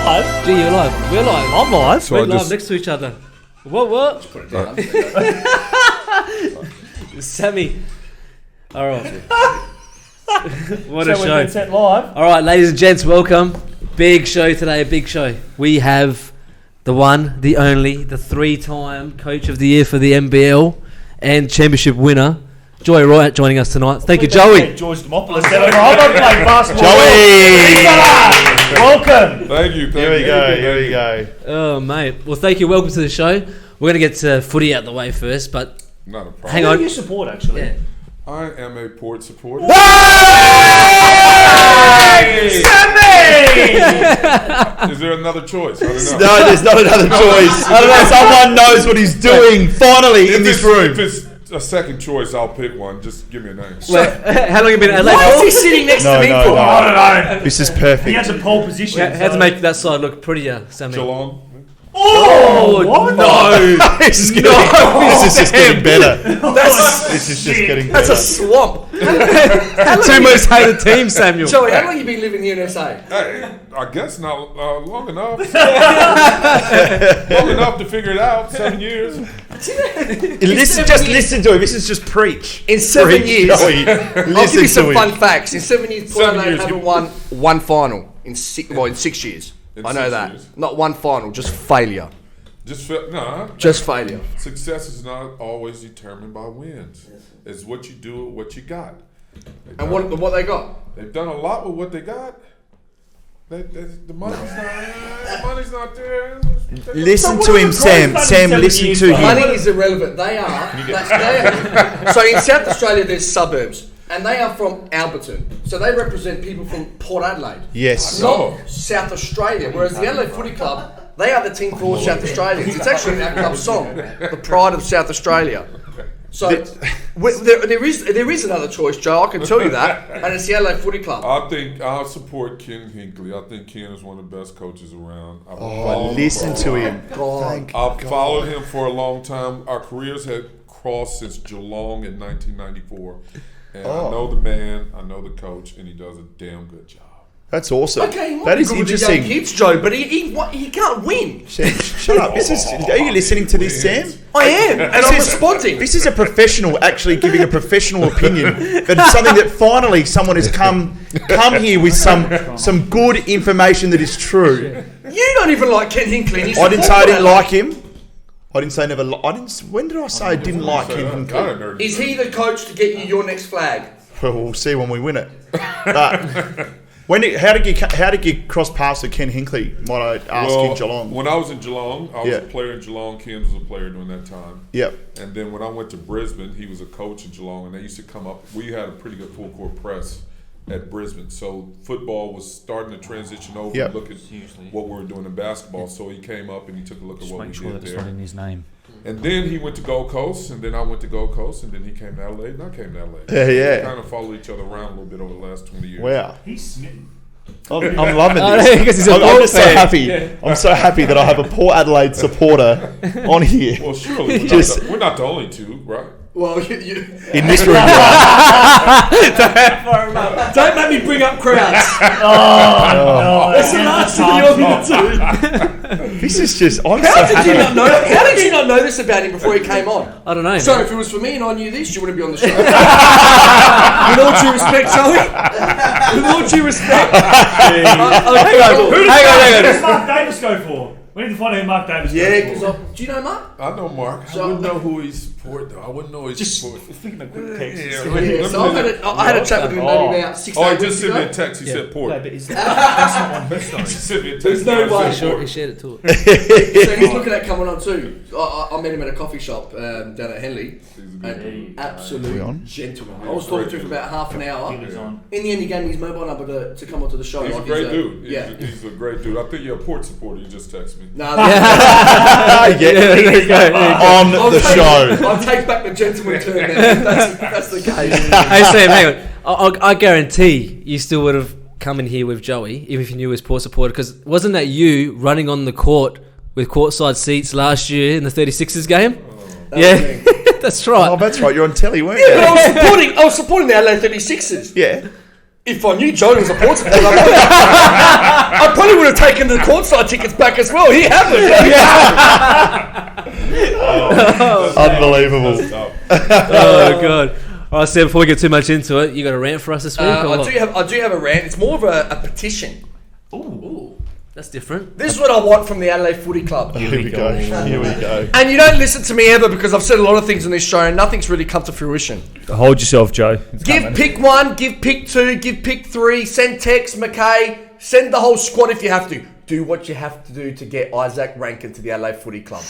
live? Gee, you're live. We're live. I'm live. We're live next to each other. What? Put it down. Sammy. All right. What a So we've show. been set live. All right, ladies and gents, welcome. Big show today, a big show. We have the one, the only, the three-time Coach of the Year for the NBL and Championship winner, Joey Wright, joining us tonight. Thank you, Joey. George Demopoulos. I'm not playing basketball. Joey! Welcome. Thank you. Here we go. Oh, mate. Well, thank you. Welcome to the show. We're going to get footy out the way first, but Not a problem. hang Who on. do you support, actually? Yeah. I am a Port supporter. Sammy! Is there another choice? I don't know. No, there's not another choice. I don't know. Someone knows what he's doing finally in this room. If it's a second choice, I'll pick one. Just give me a name. Well, how long have you been at LA? Why is he sitting next to me for? I don't know. This is He perfect. has a pole position. How to make that side look prettier, Sammy? Geelong. Oh, what? No. This is just getting better. This is just getting better. That's a swamp. Two most hated teams, Samuel. Joey, how long have you been living here in SA? Hey, I guess not long enough. Long enough to figure it out. 7 years. Listen to him. This is just preach. In 7 years, Joey. I'll give you Listen some to fun him. facts. In 7 years, Port 7 Adelaide years, haven't won one final. In 6 years. In I know 6 that. years. Not one final, just failure. Just failure. Success is not always determined by wins. It's what you do with what you got. And what they got? They've done a lot with what they got. The money's not there. Listen to him, Sam. Sam, listen to Money him. is irrelevant. They are. So in South Australia, there's suburbs. And they are from Alberton. So they represent people from Port Adelaide. Yes. Not South Australia. Whereas the Adelaide Footy Club, they are the team for all South Australians. It's actually our club song, the pride of South Australia. So there is another choice, Joe. I can tell you that, and it's the Adelaide Footy Club. I think I'll support Ken Hinckley. I think Ken is one of the best coaches around. Listen to him. I've followed him for a long time. Our careers had crossed since Geelong in 1994. And I know the man, I know the coach, and he does a damn good job. That's awesome. Okay, he might That be is good with the young interesting. kids, Joe, but he can't win. Shut up. Are you listening to this, Sam? I am, and I'm responding. This is a professional actually giving a professional opinion. That's something that finally someone has come here with some good information that is true. You don't even like Ken Hinckley. And you I didn't say I support didn't him. like him. I didn't say never. When did I say I didn't like Ken Hinckley? Is he the coach to get you your next flag? Well, we'll see when we win it. But how did you cross paths with Ken Hinckley? Might I ask in Geelong? When I was in Geelong, I was a player in Geelong. Ken was a player during that time. Yep. And then when I went to Brisbane, he was a coach in Geelong, and they used to come up. We had a pretty good full court press at Brisbane, so football was starting to transition over. Yep. And look at what we were doing in basketball. So he came up and he took a look at what we did there. in his name. And then he went to Gold Coast, and then I went to Gold Coast, and then he came to Adelaide, and I came to Adelaide. Yeah. We kind of followed each other around a little bit over the last 20 years. Wow. He's smitten. I'm loving Oh, this. because he's a I'm Port just so fan. happy. Yeah. I'm so happy that I have a Port Adelaide supporter on here. Well, surely we're not the only two, right? Well, In this room. don't make me bring up crowds. Oh, That's the last thing you're going to do. This is just. I'm How so did you happy. not know? How did you not know this about him before he came on? I don't know. So man. if it was for me and I knew this, you wouldn't be on the show. With all due respect, Joey. With all due respect. Who does Mark Davis go for? We need to find out who Mark Davis Yeah, goes because for. do you know Mark? I know Mark. I wouldn't know who he support though. I wouldn't know his support. Thinking of quick text. Yeah, Yeah, so I had a chat with him maybe about 6 Oh, he weeks just sent me a ago. text. He said No, Port. but that's not on his He story. just sent me a text. There's no I said way. Port. He shared it too. So he's looking at coming on too. I met him at a coffee shop down at Henley. An absolute gentleman. I was talking to him for about half an hour. He was on. In the end, he gave me his mobile number to come onto the show. He's a Like great dude. Yeah. He's a great dude. I think you're a Port supporter. You just text me. No, On the show. I'll take back the gentleman term then. That's the case. Hey, Sam, hang on. I guarantee you still would have come in here with Joey, even if you knew he was Port supporter, because wasn't that you running on the court with courtside seats last year in the 36ers game? Yeah, that's right. Oh, that's right. You're on telly, weren't Yeah, you? but I was supporting the LA 36ers. Yeah. If I knew Joe was a port supporter, I probably would have taken the courtside tickets back as well. He hasn't. Unbelievable. Oh god! All right, Sam. Before we get too much into it, you got a rant for us this week? or I what? do have a rant. It's more of a petition. Ooh, that's different. This is what I want from the Adelaide Footy Club. Here we go. And you don't listen to me ever because I've said a lot of things on this show and nothing's really come to fruition. Hold yourself, Joe. Give pick 1, give pick 2, give pick 3, send text McKay, send the whole squad if you have to. Do what you have to do to get Isaac Rankin to the Adelaide Footy Club.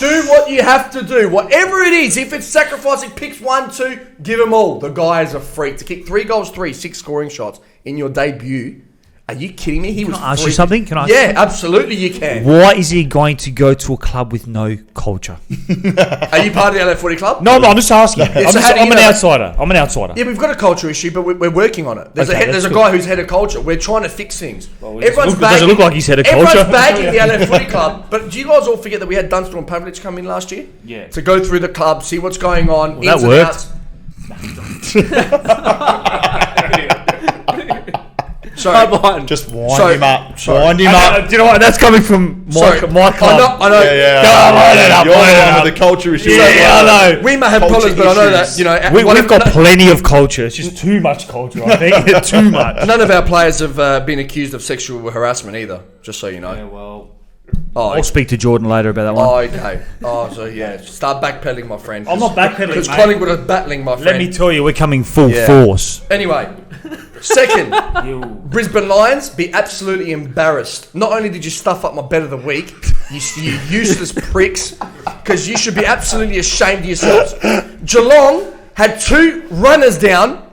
Do what you have to do. Whatever it is, if it's sacrificing picks 1, 2, give them all. The guy is a freak. To kick 3 goals, 6 scoring shots in your debut. Are you kidding me? Can I ask you something? Can I? Yeah, absolutely you can. Why is he going to go to a club with no culture? Are you part of the Adelaide Footy Club? No, I'm just asking. so how do you I'm an know? outsider. I'm an outsider. Yeah, we've got a culture issue, but we're working on it. There's Okay, there's a that's guy who's head of culture. We're trying to fix things. Does it look like he's head of culture? Everyone's bagging the Adelaide Footy Club. But do you guys all forget that we had Dunstall and Pavlich come in last year? Yeah. To go through the club, see what's going on. Well, ins that and worked. outs. Sorry. Come on. Just wind him up. Sorry. Wind him up. Do you know what? That's coming from my club. I know. You're the one with the culture issue. I know. We may have Culture problems, but I know that, issues. you know, We've got plenty of culture. It's just too much culture, I think. Too much. none of our players have been accused of sexual harassment either, just so you know. Well, Oh, I'll speak to Jordan later about that one. oh, okay. Oh, so yeah, start backpedaling, my friend. I'm not backpedaling, Because mate. Collingwood are battling, my friend. Let me tell you, we're coming full Yeah. force. Anyway, second, Brisbane Lions, be absolutely embarrassed. Not only did you stuff up my bet of the week, you useless pricks, because you should be absolutely ashamed of yourselves. Geelong had 2 runners down,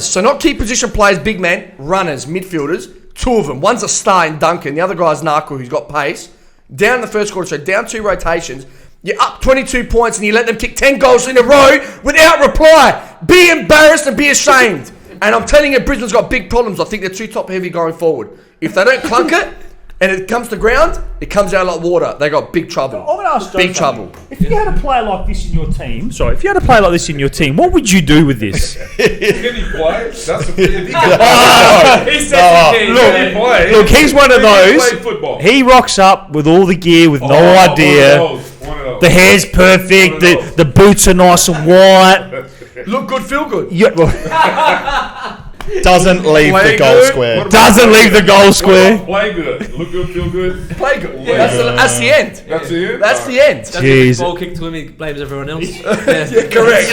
so not key position players, big men, runners, midfielders, 2 of them. One's a star in Duncan, the other guy's Narco, who's got pace. Down the first quarter, so down 2 rotations. You're up 22 points and you let them kick 10 goals in a row without reply. Be embarrassed and be ashamed. And I'm telling you, Brisbane's got big problems. I think they're too top heavy going forward. If they don't clunk it and it comes to ground, it comes out like water. They got big trouble. I'm going to ask Joe Big something. trouble. If you had a player like this in your team, Sorry, if you had a player like this in your team, what would you do with this? Can he play? That's the thing. he says he can. Play. Look, he's one of those. Play football. He rocks up with all the gear with no idea. One of those. The hair's perfect. The boots are nice and white. Look good, feel good. Yeah, well, Doesn't leave Play the goal good. square. What about doesn't leave the goal What square. about play good. Look good, feel good. Play good. Yeah, that's the end. That's it. That's the end. Jeez. Ball kick to him, he blames everyone else. Correct.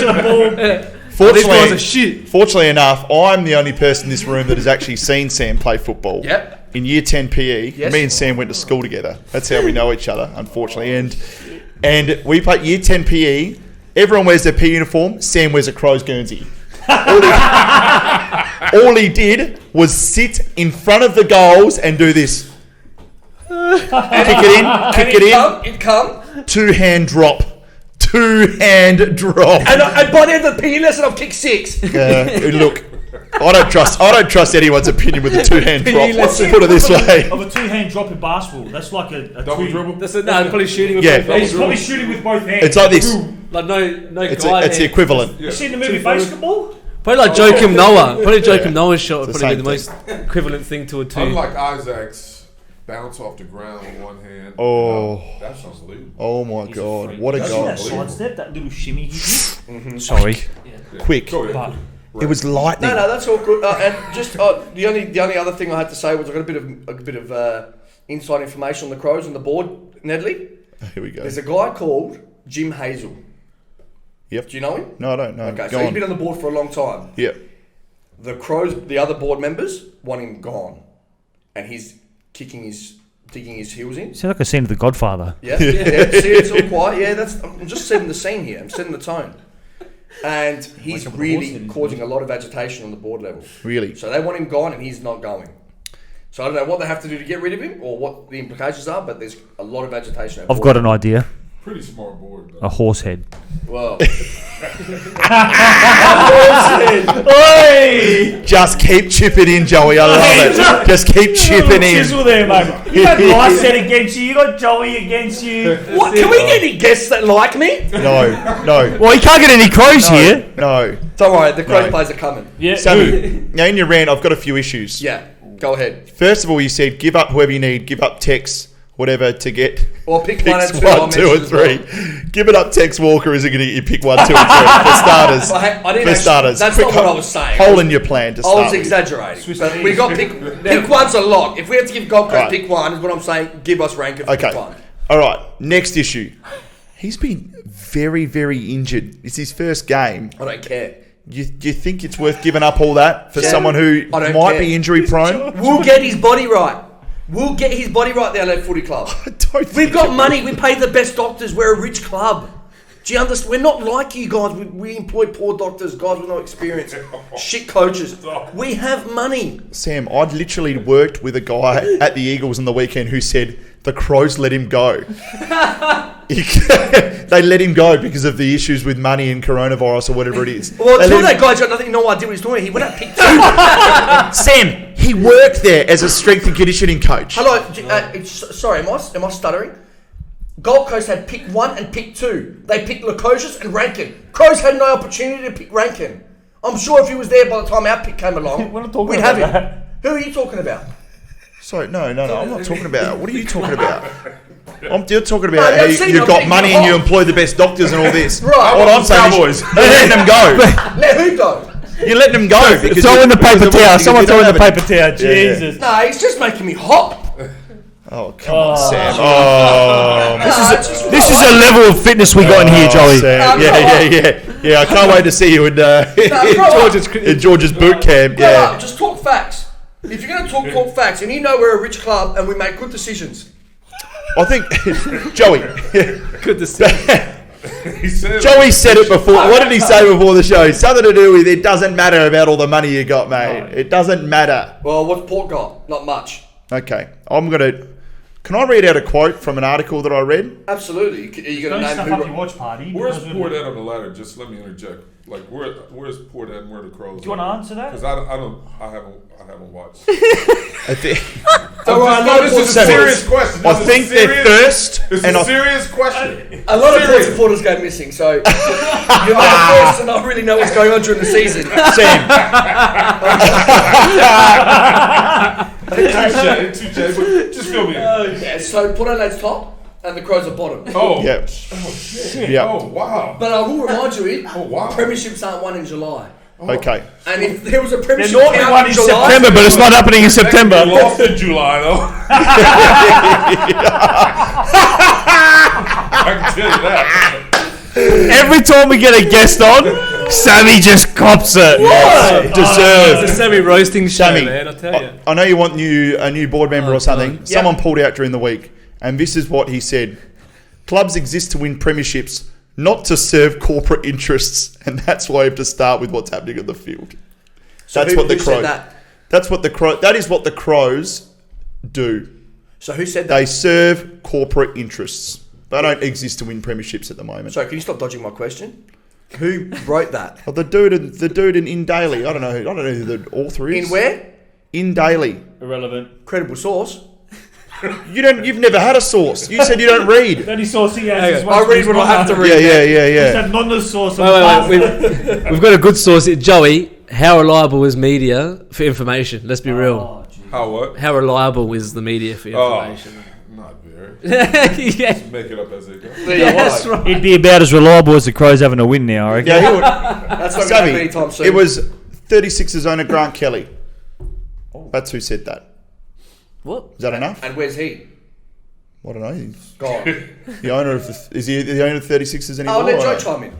Fortunately enough, I'm the only person in this room that has actually seen Sam play football. Yep. In year 10 PE, Yes. me and Sam went to school together. That's how we know each other, unfortunately. And we play year 10 PE. Everyone wears their PE uniform. Sam wears a Crows Guernsey. All he did was sit in front of the goals and do this. Kick it in. It come. 2-hand drop. 2-hand drop. And by the end of the PE lesson, I've kicked 6. Look, I don't trust anyone's opinion with a 2-hand drop. lesson. Put it this way. Of a 2-hand drop in basketball, that's like a Double two- dribble. That's it. No, probably shooting with Yeah. both hands. He's probably shooting with both hands. It's like this. Like no It's guy the hand. equivalent. You seen the movie Basketball? Probably like Joakim Noah. Probably Joakim Noah's shot would It's probably the be the same most equivalent thing to a 2. Unlike Isaac's bounce off the ground with one hand. Oh. That's unbelievable. Oh my God! What a You see goal! that sidestep, that little shimmy he did? Sorry. Quick. Go ahead. It was lightning. No, that's all good. And just the only other thing I had to say was I got a bit of inside information on the Crows on the board, Nedley. Here we go. There's a guy called Jim Hazel. Yep. Do you know him? No, I don't know. Okay, Go so he's on. been on the board for a long time. Yep. The Crows, the other board members, want him gone, and he's digging his heels in. Sounds like a scene of The Godfather. Yeah, see, it's all quiet. Yeah, I'm just setting the scene here. I'm setting the tone, and he's really causing a lot of agitation on the board level. Really? So they want him gone, and he's not going. So I don't know what they have to do to get rid of him, or what the implications are, but there's a lot of agitation. I've got an idea. Pretty smart board, though. A horse head. Well, Just Just keep chipping in, Joey. I love it. Just keep chipping in. Chisel there, mate. You got Lyset against you. You got Joey against you. What? Can we get any guests that like me? No. Well, you can't get any crows here. No. Don't worry, the crow players are coming. Yeah. Sammy, now in your rant, I've got a few issues. Yeah, go ahead. First of all, you said give up whoever you need, give up Tex, whatever, to get Or pick one and picks two. 1, 2, and 3. Giving up Tex Walker isn't going to get you pick 1, 2, and 3 for starters. I didn't For starters. That's Quick not what I was saying. hole in your plan to I start was with. exaggerating. But we got pick one's a lock. If we have to give Gold Coast Right. pick one, is what I'm saying. Give us Rankin for pick Okay. one. All right. Next issue. He's been very, very injured. It's his first game. I don't care. You think it's worth giving up all that for Yeah. someone who I don't might care. be injury prone? We'll get his body right. We'll get his body right down at Footy Club. I don't think We've got it- money. We pay the best doctors. We're a rich club. Do you understand? We're not like you guys. We employ poor doctors, guys with no experience, shit coaches. We have money. Sam, I'd literally worked with a guy at the Eagles on the weekend who said the Crows let him go. They let him go because of the issues with money and coronavirus or whatever it is. Well, They until let that him- guy's got nothing, no idea what he's doing. He went out pick two. Sam, he worked there as a strength and conditioning coach. Hello, sorry, am I stuttering? Gold Coast had pick 1 and pick 2. They picked Lukosius and Rankin. Crows had no opportunity to pick Rankin. I'm sure if he was there by the time our pick came along, We're not talking we'd about have him. that. Who are you talking about? Sorry, no, I'm not talking about. What are you talking about? You're talking No, about how I've seen you've them got pick money you and you off. employ the best doctors and all this. Right. What I'm saying Cowboys. is you're letting them go. Let who go? You're letting them go. because Throw in the because paper of- towel. because Someone you throw in don't the have paper towel. Jesus. No, he's just making me hot. Oh, come on, Sam. Oh, This is a level of fitness we got in here, Joey. Sam. Yeah. I can't wait to see you in George's boot camp. Grow Yeah. up, just talk facts. If you're going to talk facts, and you know we're a rich club and we make good decisions. I think Joey. Good to see. He said Joey said it before. What did he say before the show? Something to do with it doesn't matter about all the money you got, mate. It doesn't matter. Well, what's Port got? Not much. Okay, Can I read out a quote from an article that I read? Absolutely. Are you going Don't to stuff name up who? your watch party. Where's because Port at on the ladder? Just let me interject. Like where's Port at and where the Crows? Do you want to answer that? Because I haven't watched. I think. Don't worry, I know this Port is a supporters- serious question. I think they're first, It's and a I serious question. A lot of Port supporters go missing, so you're the first to not really know what's going on during the season. Sam. Touche, but just fill me in. Yeah, so Port Adelaide's top and the Crows are bottom. Oh, Yeah. shit. Yeah. Oh, wow. But I will remind you, Ed, Oh, wow. premierships aren't won in July. Okay. And if there was a premiership normally count won in in July, September, but it's not happening in September. We lost in July, though. I can tell you that. Every time we get a guest on, Sammy just cops it. Deserved. It's a semi-roasting show, Sammy, man, I tell you. I know you want a new board member or something. God. Someone pulled out during the week, and this is what he said: clubs exist to win premierships, not to serve corporate interests, and that's why you have to start with what's happening on the field. That's what the who said Crows. that? That is what the Crows do. So who said that? They serve corporate interests. They don't exist to win premierships at the moment. Sorry, can you stop dodging my question? Who wrote that? Well, the dude in Daily. I don't know who the author is. In where? In Daily. Irrelevant. Credible source. You've never had a source. You said you don't read. The only source he has is I read what I have to read. Yeah. That anonymous source. Wait. We've got a good source here. Joey, how reliable is media for information? Let's be real. How what? How reliable is the media for information? Not very. Yeah. Make it up as they go. That's right. He'd be about as reliable as the Crows having a win now, I reckon. Yeah, he would. That's not going to Sammy, happen anytime soon. it was 36ers owner Grant Kelly. That's who said that. What? Is that enough? And where's he? I don't know. He's Gone. the owner of is he the owner of 36ers anymore? I'll let or Joe no? chime in.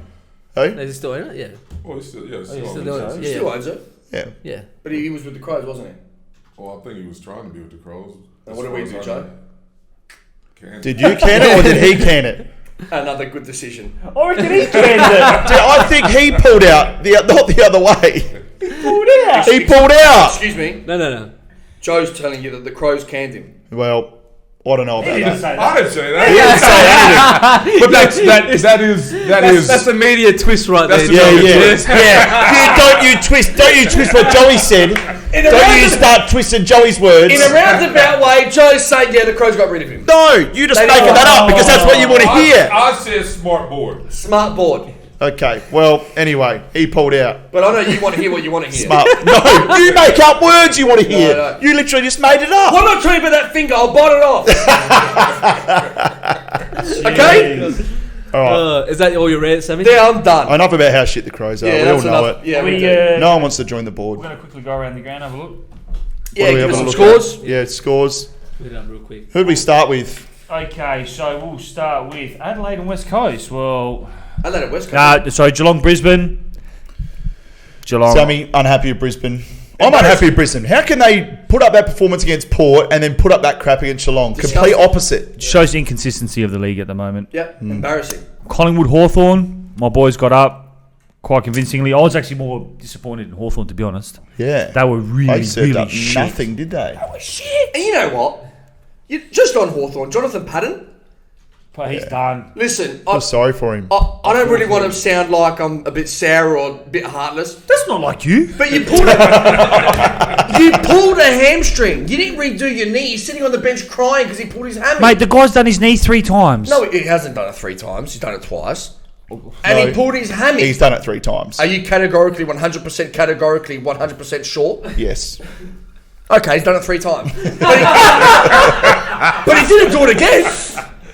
Hey? Is he still in it? Yeah. Oh, he's still, He's still on doing the it. side. He Yeah. still owns it. Yeah. Yeah. But he was with the Crows, wasn't he? Well, I think he was trying to be with the Crows. And what do we do, Joe? Did you can it or did he can it? Another good decision. I reckon he canned it. I think he pulled out, not the other way. Pulled out. He pulled out. Excuse me. No. Joe's telling you that the Crows canned him. Well, I don't know about He didn't that. say I that. didn't say He that. didn't say anything. But that is That's the media twist right That's there. the- Yeah. Don't you twist what Joey said. Don't you start twisting Joey's words. In a roundabout way, Joe's saying, yeah, the Crows got rid of him. No, you just They making don't. that up because that's what you want to hear. I said smart board. Smart board. Okay, well, anyway, he pulled out. But I know you want to hear what you want to hear. Smart. No, you make up words you want to hear. No. You literally just made it up. Well, I'm not talking about that finger. I'll bite it off. Okay? All right. Is that all your rant, Sammy? Yeah, I'm done. Enough about how shit the Crows are. Yeah, we all that's know enough. it. Yeah, we We, do. No one wants to join the board. We're going to quickly go around the ground, have a look. Yeah, What do we give have us a some look scores. at? Yeah, scores. Put it up real quick. Who'd we start with? Okay, so we'll start with Adelaide and West Coast. Well, Adelaide West Coast. So Geelong, Brisbane. Geelong. Sammy, unhappy with Brisbane. I'm unhappy with Brisbane. How can they put up that performance against Port and then put up that crap against Geelong? Complete Disgusting. opposite. Shows inconsistency of the league at the moment. Yep, embarrassing. Collingwood, Hawthorn. My boys got up quite convincingly. I was actually more disappointed in Hawthorn, to be honest. Yeah. They were really, They served really up shit. nothing, did they? Shit. And you know what? Just on Hawthorn, Jonathan Patton. but he's done. Listen, I'm sorry for him. I don't really want to sound like I'm a bit sour or a bit heartless. That's not like you. But you pulled a hamstring. You didn't redo your knee. He's sitting on the bench crying because he pulled his hammy. Mate, the guy's done his knee 3 times. No, he hasn't done it 3 times. He's done it twice. And No, he pulled his hammy. He's done it 3 times. Are you categorically 100% sure? Yes. Okay, he's done it 3 times. But he didn't do it again.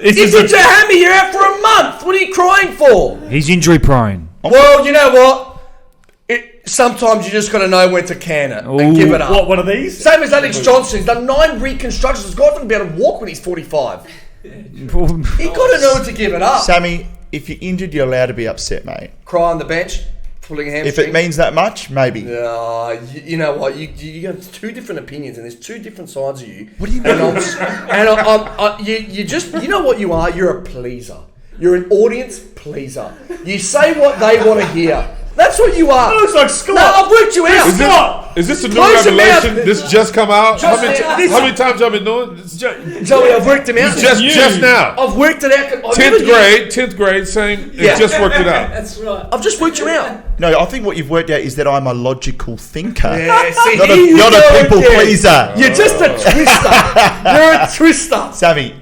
If it's a hammy, you're out for a month. What are you crying for? He's injury prone. Well, you know what? Sometimes you just got to know when to can it and give it up. What, one of these? Same as Alex Johnson. He's done 9 reconstructions. This guy's not going to be able to walk when he's 45. He got to know when to give it up. Sammy, if you're injured, you're allowed to be upset, mate. Cry on the bench, pulling a hamstring. If it means that much, maybe. You know what? You have 2 different opinions, and there's 2 different sides of you. What do you mean? You know what you are? You're a pleaser. You're an audience pleaser. You say what they want to hear. That's what you are. It looks like Scott. No, I've worked you out. Is this a new Close your revelation? mouth. This just come out? How many Just- times have I been doing this? Joey, I've worked him out. Just now. I've worked it out. 10th grade, saying Yeah. it just worked it out. That's right. I've just worked you out. No, I think what you've worked out is that I'm a logical thinker. Yeah, see, Not here you a go people again. pleaser. You're just a twister. You're a twister. Sammy,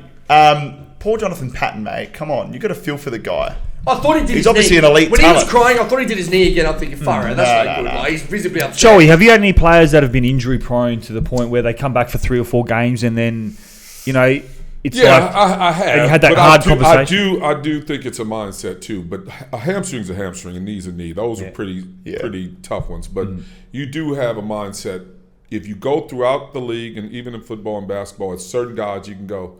poor Jonathan Patton, mate. Come on, you got to feel for the guy. I thought he did He's his obviously knee. an elite When he was talent. crying, I thought he did his knee again. I'm thinking, far out. That's No, not no, good. no. Like, he's visibly upset. Joey, have you had any players that have been injury prone to the point where they come back for 3 or 4 games and then, it's Yeah, like... I have. and you had that but hard conversation. I do think it's a mindset too. But a hamstring's a hamstring, and knee's a knee. Those are pretty tough ones. But you do have a mindset. If you go throughout the league, and even in football and basketball, it's certain guys you can go,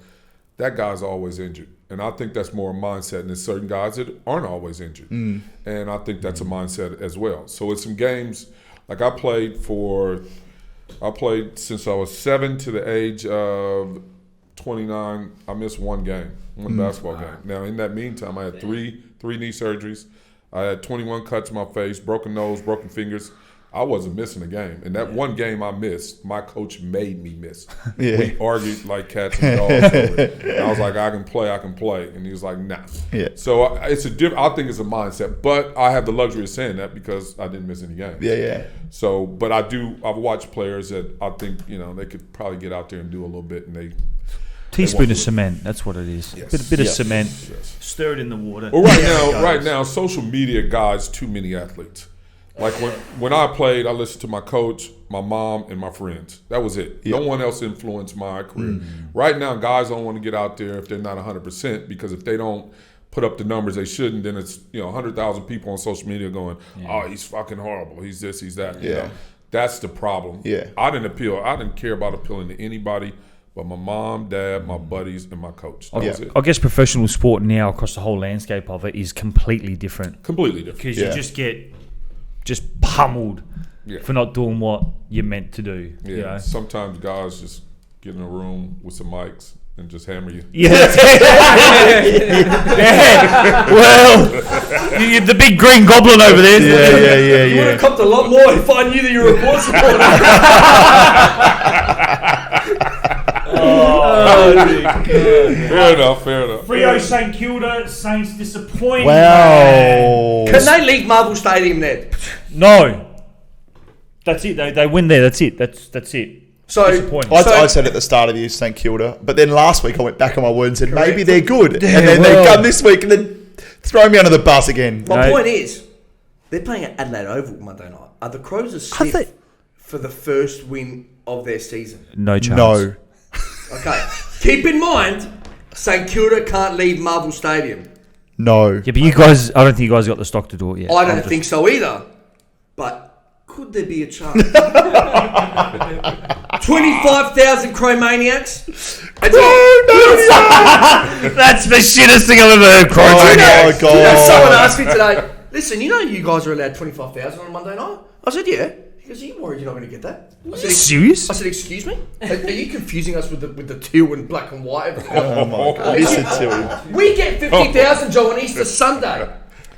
that guy's always injured. And I think that's more a mindset. And there's certain guys that aren't always injured. And I think that's a mindset as well. So it's some games, like I played since I was 7 to the age of 29. I missed one basketball game. Now, in that meantime, I had three knee surgeries. I had 21 cuts in my face, broken nose, broken fingers. I wasn't missing a game. And that one game I missed, my coach made me miss. Yeah. We argued like cats and dogs over it. And I was like, I can play. And he was like, nah. Yeah. So I think it's a mindset. But I have the luxury of saying that because I didn't miss any games. Yeah. So, but I've watched players that I think, they could probably get out there and do a little bit, and they Teaspoon of cement, that's what it is. Yes. Bit of Yes. cement. Stir it in the water. Well, right now, social media guides too many athletes. Like when I played, I listened to my coach, my mom, and my friends. That was it. No one else influenced my career. Right now, guys don't want to get out there if they're not 100%, because if they don't put up the numbers they shouldn't, then it's 100,000 people on social media going, "Oh, he's fucking horrible. He's this, he's that." Yeah. That's the problem. Yeah. I didn't care about appealing to anybody but my mom, dad, my buddies, and my coach. That was it. I guess professional sport now across the whole landscape of it is completely different. Completely different. Because Yeah. you just get pummeled Yeah. for not doing what you're meant to do. Yeah. You know? Sometimes guys just get in a room with some mics and just hammer you. Yeah. Yeah. Well, the big green goblin over there. You would have copped a lot more if I knew that you were a sports supporter. Fair enough. Freo St Kilda, Saints disappointing. Wow. Can they leave Marvel Stadium, Ned? No. That's it. They win there. That's it. That's it. So Disappointing. I said at the start of the year St Kilda, but then last week I went back on my word and said maybe they're good, Yeah, and then well. they come this week and then throw me under the bus again. my No. point is, they're playing at Adelaide Oval Monday night. Are the Crows a Can't stiff for the first win of their season? No chance. No. Okay. Keep in mind, St Kilda can't leave Marvel Stadium. No. Yeah, but you guys, I don't think you guys got the stock to do it yet. I don't think so either. But could there be a chance? 25,000 Crow-maniacs? That's the shittest thing I've ever heard. Oh my Someone God. asked me today, listen, you know you guys are allowed 25,000 on a Monday night? I said, yeah. He goes, are you worried you're not going to get that? I said, Serious? I said, excuse me? Are you confusing us with the teal and black and white? Oh my God. Listen to him. We get 50,000, Joe, on Easter Sunday.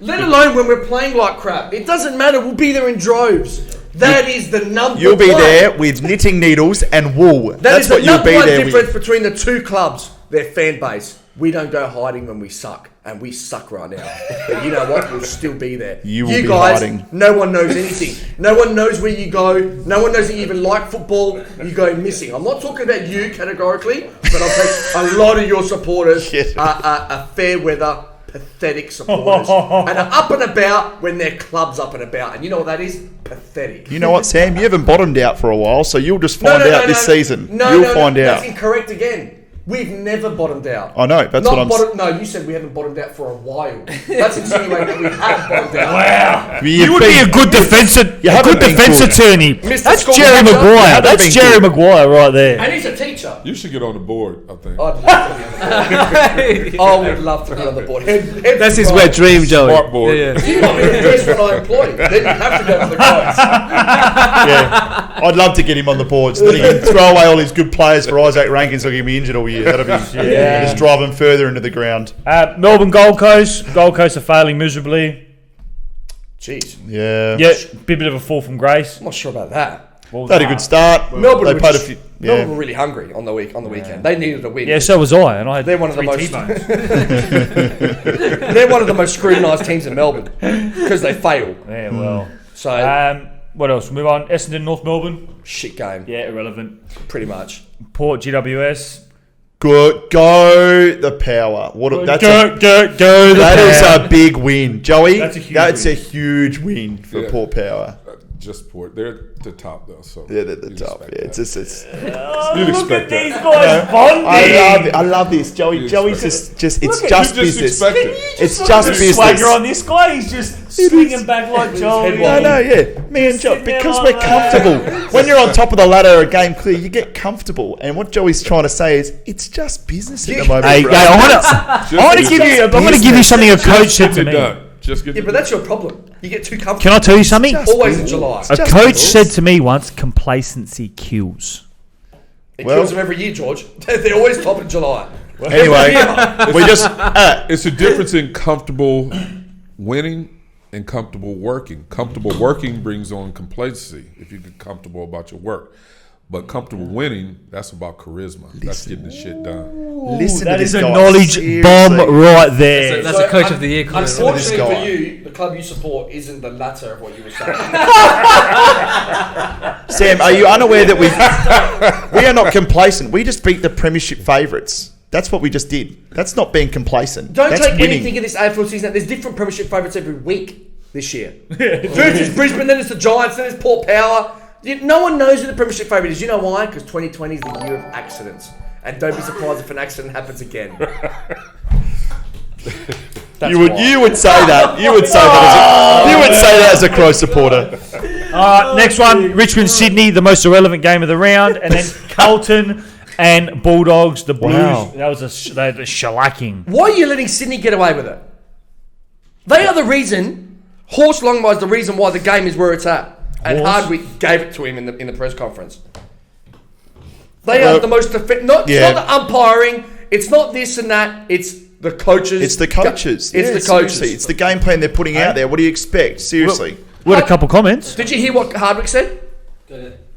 Let alone when we're playing like crap. It doesn't matter. We'll be there in droves. That is the number You'll be one. there with knitting needles and wool. That is That's what the you'll number be one there difference with. between the two clubs, their fan base. We don't go hiding when we suck, and we suck right now. But you know what? We'll still be there. You will be guys, hiding. no one knows anything. No one knows where you go. No one knows that you even like football. You go missing. I'm not talking about you categorically, but I'll take a lot of your supporters Yes. are fair weather, pathetic supporters, and are up and about when their club's up and about. And you know what that is? Pathetic. You know what, Sam? You haven't bottomed out for a while, so you'll just find out this season. You'll find out. That's incorrect again. We've never bottomed out. I know. That's Not what I'm. bottom, no, you said we haven't bottomed out for a while. That's insinuating that we have bottomed out. Wow. You would be a good defense attorney. Mr. That's School Jerry manager. Maguire. That's been Jerry good. Maguire right there. And he's a teacher. You should get on the board, I think. I'd love to be on the board. I would love to be on the board. That's his wet dream, Joey. Smart board. Yeah. You want me to guess what I employ? Then you have to go to the guys. Yeah, I'd love to get him on the board so that he can throw away all his good players for Isaac Rankins so he can be injured all year. That'd be just drive him further into the ground. Melbourne Gold Coast. Gold Coast are failing miserably. Jeez. Yeah, Yeah, bit of a fall from grace. I'm not sure about that. Well, they had a good start. Melbourne They were played a just- few. Melbourne Yeah, were really hungry on the weekend. They needed a win. Yeah, so was I, and I had They're one of the 3 most- T-bones. They're one of the most scrutinised teams in Melbourne because they fail. Yeah, well. So What else? Move on. Essendon, North Melbourne. shit game, Yeah, irrelevant. pretty much. Port, GWS. good. Go the power. What? That's Go the that is Power. a big win, Joey. That's a huge That's win. a huge win for Yeah. Port Power. Just Port. They're at the top, though. So Yeah, they're the you'd top. expect Yeah, it's that. just. It's, You'd Look expect at these that. guys bonding. I love this, Joey. You Joey's expect just. It's Look at- just You just business. expect it. It's just business. Swagger on this guy. He's just swinging back like Joey. No, yeah. Me and Joe, Sitting there because like we're that. comfortable. When you're on top of the ladder, a game clear, you get comfortable. And what Joey's trying to say is, it's just business at the moment. Hey, bro. I want to Just give you. I'm going to give you something a coach said to get it me. done. Just get Yeah, it but that's your problem. You get too comfortable. Can I tell you something? Always in July. A just coach business. said to me once, "Complacency kills." It Well- kills them every year, George. They're always top in July. Anyway, we just. It's a difference in comfortable winning and comfortable working. Comfortable working brings on complacency if you get comfortable about your work. But comfortable winning, that's about charisma. That's getting the shit done. Listen That to is this a guy. knowledge Seriously. bomb right there. That's a coach of the year comment. Unfortunately This for guy. you, the club you support isn't the latter of what you were saying. Sam, are you unaware that we are not complacent? We just beat the premiership favourites. That's what we just did. That's not being complacent. Don't That's take winning. anything in this AFL season. There's different premiership favourites every week this year. First is Brisbane, then it's the Giants, then it's Port Power. No one knows who the premiership favourite is. You know why? Because 2020 is the year of accidents. And don't be surprised if an accident happens again. You would say that. You would say that as a Crow supporter. Next one, Richmond, Sydney, the most irrelevant game of the round, and then Carlton and Bulldogs, the Blues. Wow. That was they had a shellacking. Why are you letting Sydney get away with it? They are the reason. Horse Longmire is the reason why the game is where it's at. And Horse? Hardwick gave it to him in the press conference. They are the most it's not the umpiring. It's not this and that. It's the coaches. It's the coaches. It's Yeah, the coaches. seriously. It's the game plan they're putting out there. What do you expect? Seriously. We had a couple comments. Did you hear what Hardwick said?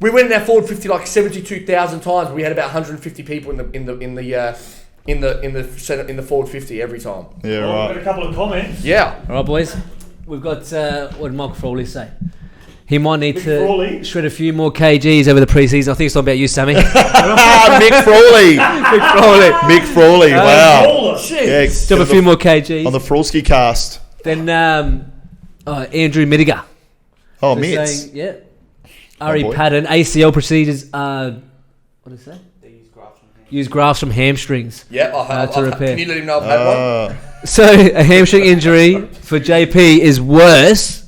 We went in our forward 50 like 72,000 times. We had about 150 people in the forward 50 every time. Yeah, Well, right. we've got a couple of comments. Yeah. All right, boys. We've got what did Michael Frawley say? He might need Mick to Frawley? shred a few more kgs over the preseason. I think it's talking about you, Sammy. Mick Frawley. Mick Frawley. Mick Frawley. Wow. Baller. Shit. Yeah, Still have a few more kgs. on the Frawlski cast. Then Andrew Midiger. Oh, So Mitts. saying, yeah. Ari boy. Patton, ACL procedures. What is that? Use grafts from hamstrings. Yeah, to repair. Can you let him know I've had one? So a hamstring injury for JP is worse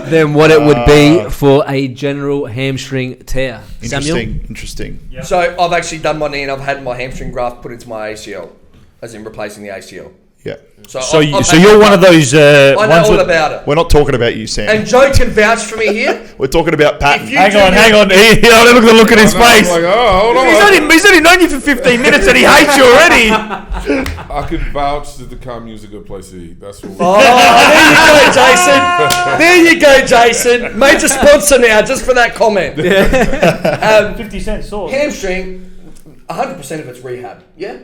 than what it would be for a general hamstring tear. Samuel? Interesting. So I've actually done my knee and I've had my hamstring graft put into my ACL, as in replacing the ACL. Yeah. So So I've had you're that one of done. those I know ones all with... about it. We're not talking about you, Sam. And Joe can vouch for me here. We're talking about Patton. If you Hang do on. this- Look at the look at his I know, I'm face. like, oh, hold on. He's only known you for 15 minutes and he hates you already. I can vouch that the commune's a good place to eat. That's what we Oh, there you go, Jason. Major sponsor now, just for that comment. 50 cent sauce. Hamstring, 100% of it's rehab. Yeah,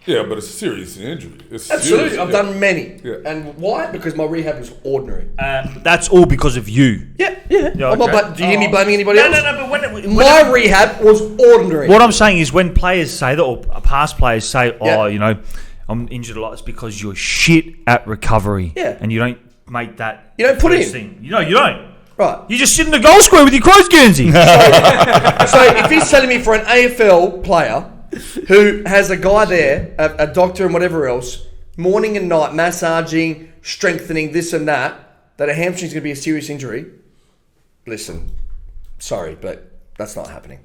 Yeah, but it's a serious injury. It's absolutely. serious, I've yeah. done many. Yeah. And why? Because my rehab was ordinary. That's all because of you. Yeah. Yeah, I'm not okay. do you hear me blaming anybody else? but when My rehab was ordinary. What I'm saying is when players say that, or past players say, Yeah. you know, I'm injured a lot, it's because you're shit at recovery. Yeah. And you don't make that... You don't put first in. thing. You know, you don't. Right. You just sit in the goal square with your crow's Guernsey. So if he's telling me for an AFL player who has a guy there, a doctor and whatever else, morning and night, massaging, strengthening, this and that a hamstring's going to be a serious injury, listen, sorry, but that's not happening.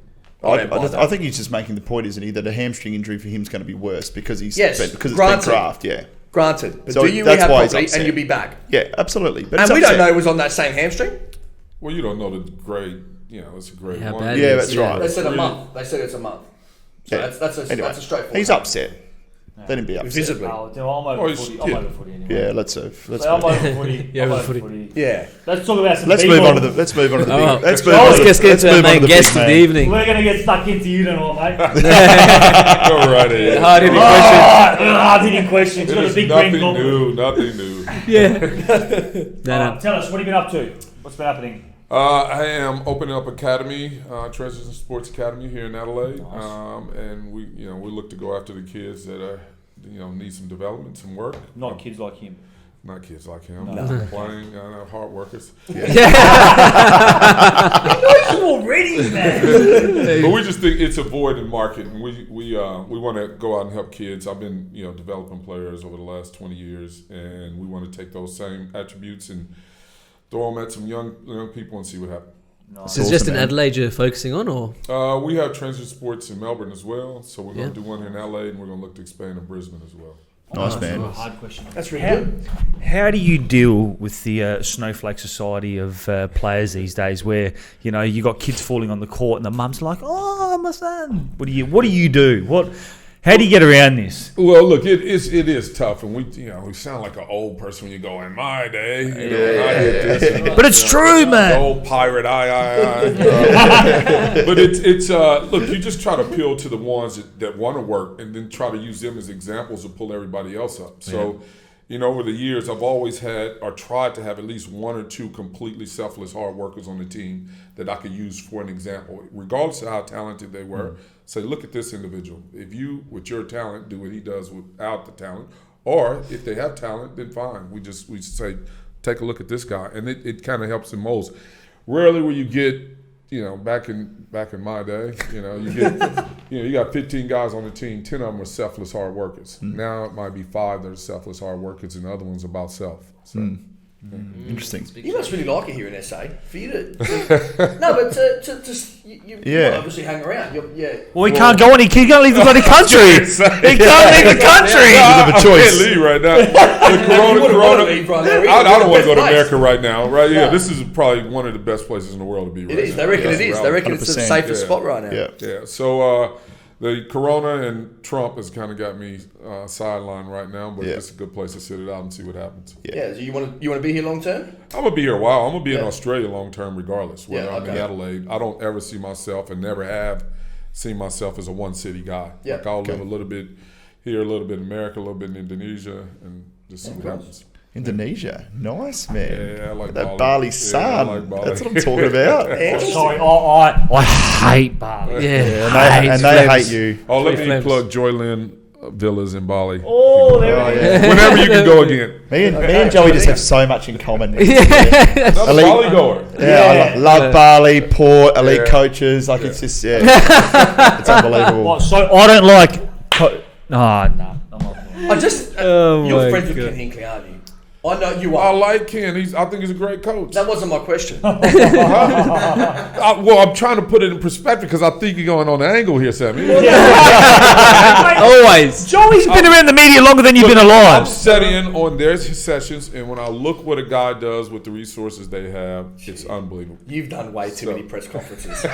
I think he's just making the point, isn't he, that a hamstring injury for him is going to be worse because he's Yes, because it's granted. been graft. Yeah, Granted, but So do you that's rehab why he's properly upset. and you'll be back. yeah, absolutely. But And he's we don't upset. know it was on that same hamstring. Well, you don't know the grade. You know, it's a grade How one. bad Yeah, it that's is, right. They said a month. They said it's a month. So Yeah. that's a Anyway, straightforward. he's upset. Let him be upset. Visibly. Oh, I'm over Oh, he's- footy. I'm yeah. over footy anyway. Yeah, let's So I'm move. over footy. Yeah, I'm over over footy. footy. Yeah. Let's talk about some Let's people. move on to the. Let's move on to the. Oh, Big, let's move oh, on to Let's the, get let's into our move on to main the guest big of the man. evening. We're going to get stuck into you tonight, mate. Go right ahead. Hard-hitting question. Hard-hitting question. It's got a There's big green nothing goblet. new. Nothing new. No. Tell us, what have you been up to? What's been happening? I am opening up academy, Transition Sports Academy here in Adelaide, and we look to go after the kids that need some development, some work. Not kids like him. Not kids like him. Playing hard workers. Already, man. But we just think it's a void in market, and we want to go out and help kids. I've been developing players over the last 20 years, and we want to take those same attributes and throw them at some young people and see what happens. This is just in Adelaide you're focusing on, or? We have Transit Sports in Melbourne as well, so we're going to do one here in Adelaide, and we're going to look to expand in Brisbane as well. Nice man. Hard question. That's really good. How do you deal with the snowflake society of players these days, where you got kids falling on the court and the mum's like, "Oh, my son." What do you do? How do you get around this? Well, look, it is tough, and we sound like an old person when you go, "In my day, I did this." But it's true, The man. old pirate, But it's look, you just try to appeal to the ones that want to work, and then try to use them as examples to pull everybody else up. So, over the years, I've always had or tried to have at least one or two completely selfless hard workers on the team that I could use for an example, regardless of how talented they were. Say, look at this individual. If you, with your talent, do what he does without the talent, or if they have talent, then fine. We say, take a look at this guy, and it kind of helps in molds. Rarely will you get, back in my day, you get, you got 15 guys on the team, 10 of them are selfless hard workers. Now it might be 5 that are selfless hard workers, and the other one's about self. So. Interesting. You must really like it here in SA. For you to no, but you obviously hang around. Well, he can't go on. He can't leave the bloody country. He can't leave the country. You have a I choice. can't leave right now. The corona. leave right now. I don't want to go to Best place. America right now. Right? Yeah, No. this is probably one of the best places in the world to be. Right It is. now. They reckon That's it is. where They I'm- reckon it's the 100%, safest yeah. spot right now. Yeah. Yeah. So The Corona and Trump has kind of got me sidelined right now, but Yeah. it's a good place to sit it out and see what happens. Yeah. So you want to be here long term? I'm gonna be here a while. I'm gonna be in Yeah. Australia long term, regardless. Whether Yeah, I'm in okay. Adelaide, I don't ever see myself and never have seen myself as a one city guy. Yeah, Like I'll okay. live a little bit here, a little bit in America, a little bit in Indonesia, and just see what happens. Indonesia, nice man. Yeah, I like that Bali. Bali Yeah, I sun. like Bali. That's what I'm talking about. Sorry, I hate Bali. Yeah, and they hate you. Oh, let Three me flames. plug Joylyn Villas in Bali. Oh, there Oh, it is. yeah. Whenever you can go again. Me and Joey just have so much in common. Another Elite- Bali goer. Yeah, I love Bali, Port, elite Yeah. coaches. Like it's just it's unbelievable. What, so I don't like. No. I'm not. I just Oh you're my friends with God. Ken Hinckley, aren't you? I know you I are. like Ken. I think he's a great coach. That wasn't my question. Well, I'm trying to put it in perspective because I think you're going on the angle here, Sammy. Always. Joey's been around the media longer than you've been I'm alive. studying on their sessions, and when I look what a guy does with the resources they have, it's unbelievable. You've done way too many press conferences. He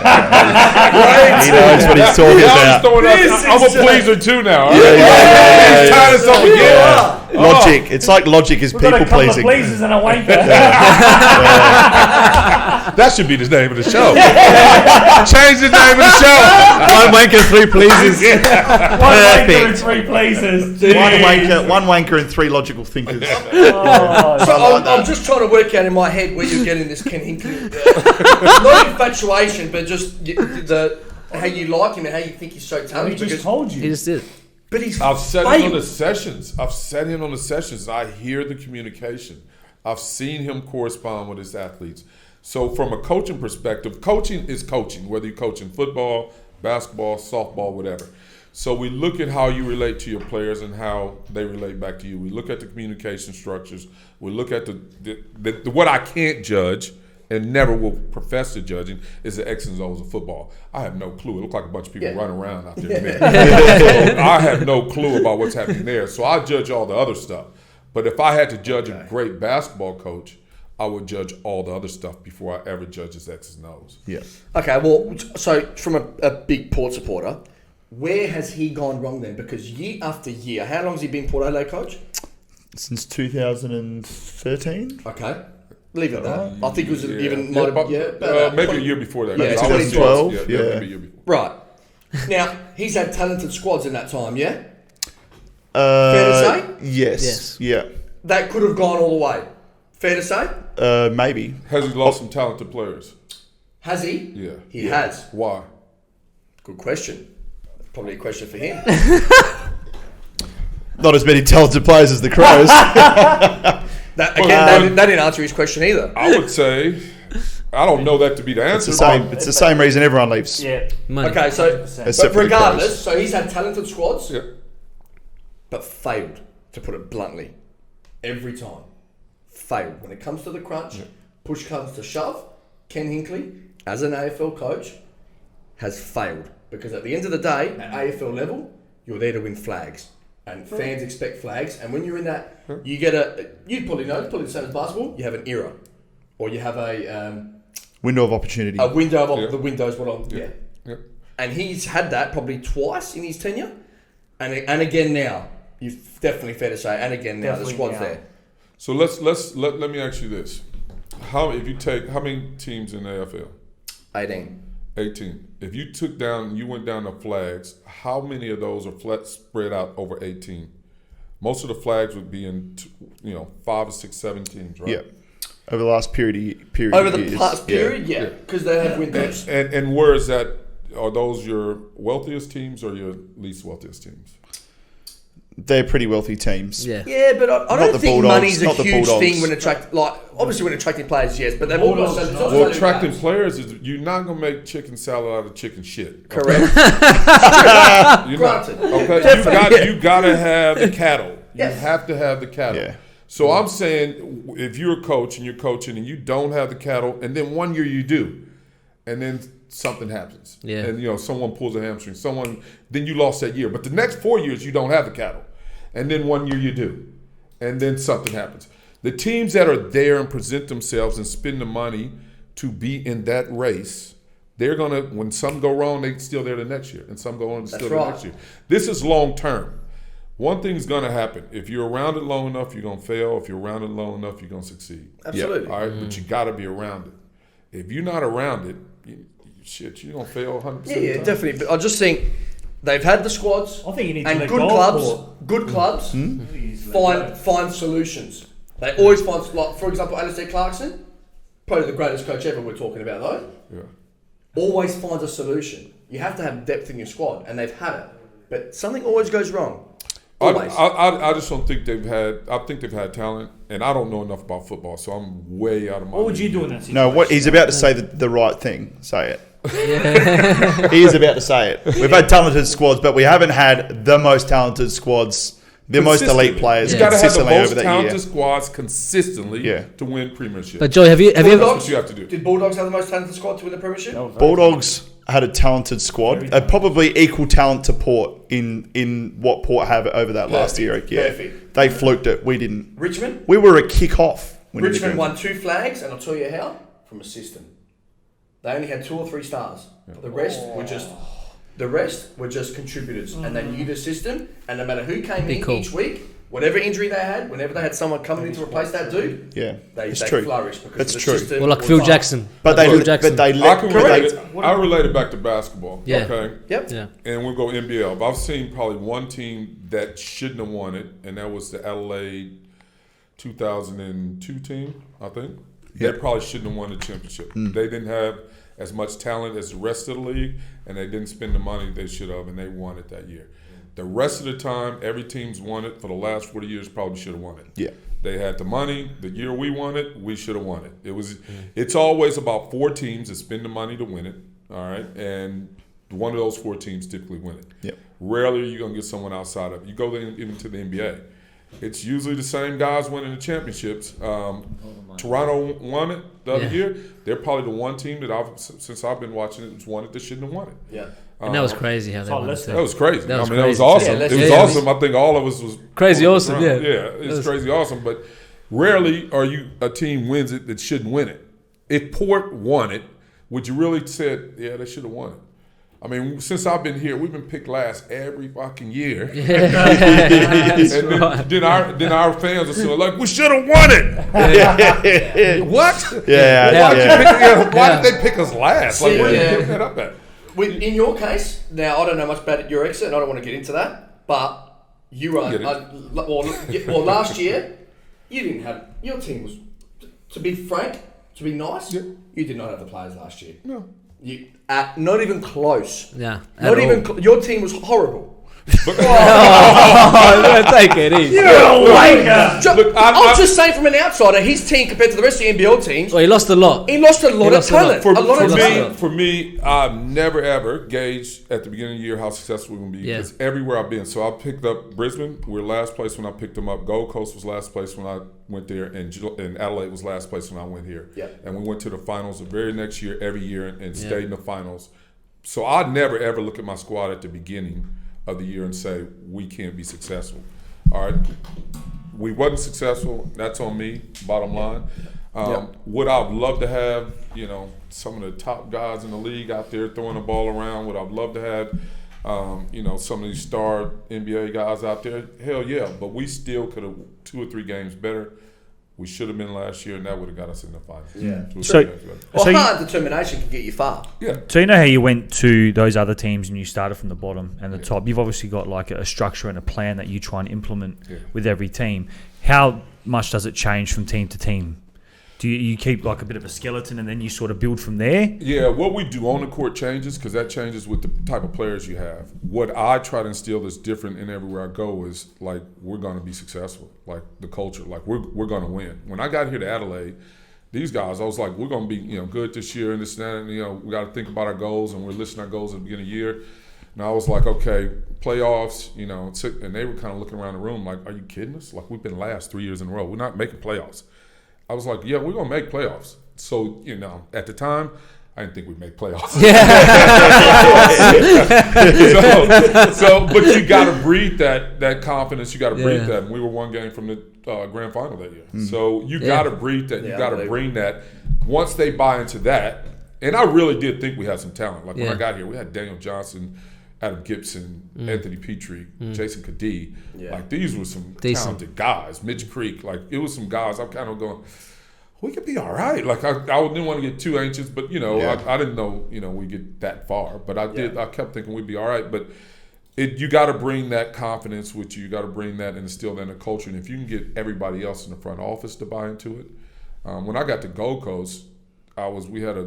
knows what he's talking Yeah, I'm, about. just throwing out, I'm a pleaser too now. yeah, He's tying us up again. Logic. It's like logic is We've got a people couple of pleasing. pleasers and a wanker. That should be the name of the show. Change the name of the show. One wanker, three pleases. One wanker and three pleasers. One wanker and three logical thinkers. So I'm just trying to work out in my head where you're getting this Ken Hinckley. Not infatuation, but just how you like him and how you think he's so He talented. just because- told He you. just did. But he's I've sat in on the failed. sessions. I hear the communication. I've seen him correspond with his athletes. So from a coaching perspective, coaching is coaching, whether you're coaching football, basketball, softball, whatever. So we look at how you relate to your players and how they relate back to you. We look at the communication structures. We look at the what I can't judge and never will profess to judging is the X and O's of football. I have no clue. It looked like a bunch of people running around out there. So I have no clue about what's happening there. So I judge all the other stuff. But if I had to judge a great basketball coach, I would judge all the other stuff before I ever judge his X's and O's. Yeah. Okay, well, so from a big Port supporter, where has he gone wrong then? Because year after year, how long has he been Port Adelaide coach? Since 2013. Okay, leave it at that. I think it was even Yeah, might have, about maybe a year before that. Yeah, Maybe 2012, yeah. maybe a year before. Right. Now he's had talented squads in that time. Yeah, fair to say Yes. Yeah. that could have gone all the way. Fair to say. Maybe. Has he lost some talented players? Has he? Yeah. He has. Why? Good question. Probably a question for him. Not as many talented players as the Crows. That again, they didn't answer his question either. I would say, I don't know that to be the answer. It's the same reason everyone leaves. Yeah. Money. Okay, so Except but for the regardless, Crows. so he's had talented squads, Yeah. but failed, to put it bluntly, every time. Failed. When it comes to the crunch, push comes to shove, Ken Hinckley, as an AFL coach, has failed. Because at the end of the day, at AFL level, you're there to win flags. And fans expect flags. And when you're in that, you get you probably know, it's probably the same as basketball, you have an era. Or you have a Window of opportunity. window of Yeah. the windows, what I'm, yeah. Yeah. And he's had that probably twice in his tenure. And again now. You've definitely fair to say, and again now, the Definitely squad's now. there. So let me ask you this: how many teams in the AFL? 18. 18. If you went down the flags, how many of those are spread out over 18? Most of the flags would be in 5 or 6, 7 teams, right? Yeah. Over the last period. Over the years, past period, yeah, because they have windows. And where is that? Are those your wealthiest teams or your least wealthiest teams? They're pretty wealthy teams. Yeah. Yeah, but I Not don't the think Bulldogs, money's a not the huge Bulldogs. thing when obviously when attracting players, yes, but they've all got Bulldogs, so no. Well, attracting players is you're not gonna make chicken salad out of chicken shit. Correct. You're not. Granted. Okay, you gotta have the cattle. Yes. You have to have the cattle. Yeah. So I'm saying, if you're a coach and you're coaching and you don't have the cattle, and then one year you do, and then something happens, Yeah. and someone pulls a hamstring, then you lost that year. But the next 4 years you don't have the cattle, and then one year you do, and then something happens. The teams that are there and present themselves and spend the money to be in that race They're gonna, when some go wrong, they still there the next year, and some go on still That's there right. next year. This is long term. One thing's gonna happen. If you're around it long enough, you're gonna fail. If you're around it long enough, you're gonna succeed. Absolutely. All right, but you got to be around it. If you're not around it, you're gonna fail 100%. Yeah, definitely. But I just think they've had the squads I think you need to and let good go clubs. of Good clubs Port. find solutions. They always find, like, for example, Alistair Clarkson, probably the greatest coach ever. We're talking about though. Yeah. Always finds a solution. You have to have depth in your squad, and they've had it. But something always goes wrong. Always. I just don't think they've had. I think they've had talent, and I don't know enough about football, so I'm way out of my. What would you league. do in that situation? No, what he's about to say the right thing. Say it. He is about to say it. We've had talented squads, but we haven't had the most talented squads, the most elite players You got to have the consistently over most that talented year. squads consistently Yeah. to win premiership. But Joey, have you ever? Bulldogs? what you have to do. Did Bulldogs have the most talented squad to win the premiership? Bulldogs had a talented squad, probably equal talent to Port in what Port have over that last year. Yeah, Perfect. they fluked it. We didn't. Richmond? We were a kick-off. winning the Richmond game. won 2 flags, and I'll tell you how, from a system. They only had 2 or 3 stars. The rest were just contributors, and they knew the system. And no matter who came in cool. each week, whatever injury they had, whenever they had someone coming in to replace that dude, Yeah, they it's true. flourished because That's of the true. system. Well, like was Phil fine. Jackson. But Like they, Phil but Jackson. they I let. can but relate they- it. I relate it back to basketball. Yeah. Okay. Yep. Yeah. And we'll go NBL. I've seen probably one team that shouldn't have won it, and that was the Adelaide 2002 team, I think. Yeah. They probably shouldn't have won the championship. They didn't have as much talent as the rest of the league, and they didn't spend the money they should have, and they won it that year. The rest of the time, every team's won it for the last 40 years, probably should have won it. Yeah. They had the money. The year we won it, we should have won it. It's always about 4 teams that spend the money to win it, all right? And one of those 4 teams typically win it. Yep. Rarely are you going to get someone outside of it. You go even to the NBA. It's usually the same guys winning the championships. Toronto won it the other year. They're probably the one team that since I've been watching it, that's won it that shouldn't have won it. Yeah. And that was crazy how they Oh, won it Leicester. too. That was crazy. That was That was crazy. awesome. Yeah, it was yeah, awesome. I think all of us was Crazy pulling awesome, around. yeah. Yeah, it's crazy awesome. But rarely are you a team wins it that shouldn't win it. If Port won it, would you really said, yeah, they should have won it? I mean, since I've been here, we've been picked last every fucking year. And then our fans are still like, we should have won it. What? Yeah. Why did they pick us last? Like, See, where yeah. did you pick that up at? In your case, now I don't know much about your exit, and I don't want to get into that, but you were Get it. well last year. You didn't have your team was, to be frank, to be nice. Yeah. You did not have the players last year. No. You not even close. Yeah. Not even your team was horrible. Take it easy. I'm just saying, from an outsider, his team compared to the rest of the NBL teams, Well, he lost a lot. he lost a lot of lost a lot. talent. For A lot of me- talent. For me, I've never ever gauged at the beginning of the year how successful we're going to be. Yeah. Because everywhere I've been. So I picked up Brisbane. We were last place when I picked them up. Gold Coast was last place when I went there. And Adelaide was last place when I went here. Yeah. And we went to the finals the very next year, every year, and stayed in the finals. So I'd never ever look at my squad at the beginning of the year and say, we can't be successful. All right. We wasn't successful. That's on me, bottom line. Would I love to have, some of the top guys in the league out there throwing the ball around? Would I love to have, some of these star NBA guys out there? Hell yeah. But we still could have 2 or 3 games better. We should have been last year, and that would have got us in the finals. Yeah. 2 or 3 So- games better. Well, So you- hard determination can get you far. Yeah. So you know how you went to those other teams and you started from the bottom and the top. You've obviously got like a structure and a plan that you try and implement with every team. How much does it change from team to team? Do you keep like a bit of a skeleton and then you sort of build from there? Yeah, what we do on the court changes because that changes with the type of players you have. What I try to instill that's different in everywhere I go is like we're going to be successful, like the culture, like we're going to win. When I got here to Adelaide, these guys, I was like, we're going to be good this year and this and that, and we got to think about our goals and we're listing our goals at the beginning of the year. And I was like, okay, playoffs, and they were kind of looking around the room like, are you kidding us? Like we've been last 3 years in a row. We're not making playoffs. I was like, yeah, we're going to make playoffs. So, at the time, I didn't think we'd make playoffs. But you got to breathe that confidence. You got to breathe that. And we were 1 game from the grand final that year. So you got to breathe that. You got to bring that. Once they buy into that, And I really did think we had some talent. Like when Yeah. I got here, we had Daniel Johnson, Adam Gibson, Anthony Petrie, Jason Kadee. Yeah. Like these were some Decent. talented guys. Mitch Creek. Like it was some guys. I'm kind of going, we could be all right. Like I didn't want to get too anxious, but I didn't know we get that far. But I did. I kept thinking we'd be all right. But you got to bring that confidence with you. You got to bring that and instill that in the culture. And if you can get everybody else in the front office to buy into it. When I got to Gold Coast, we had a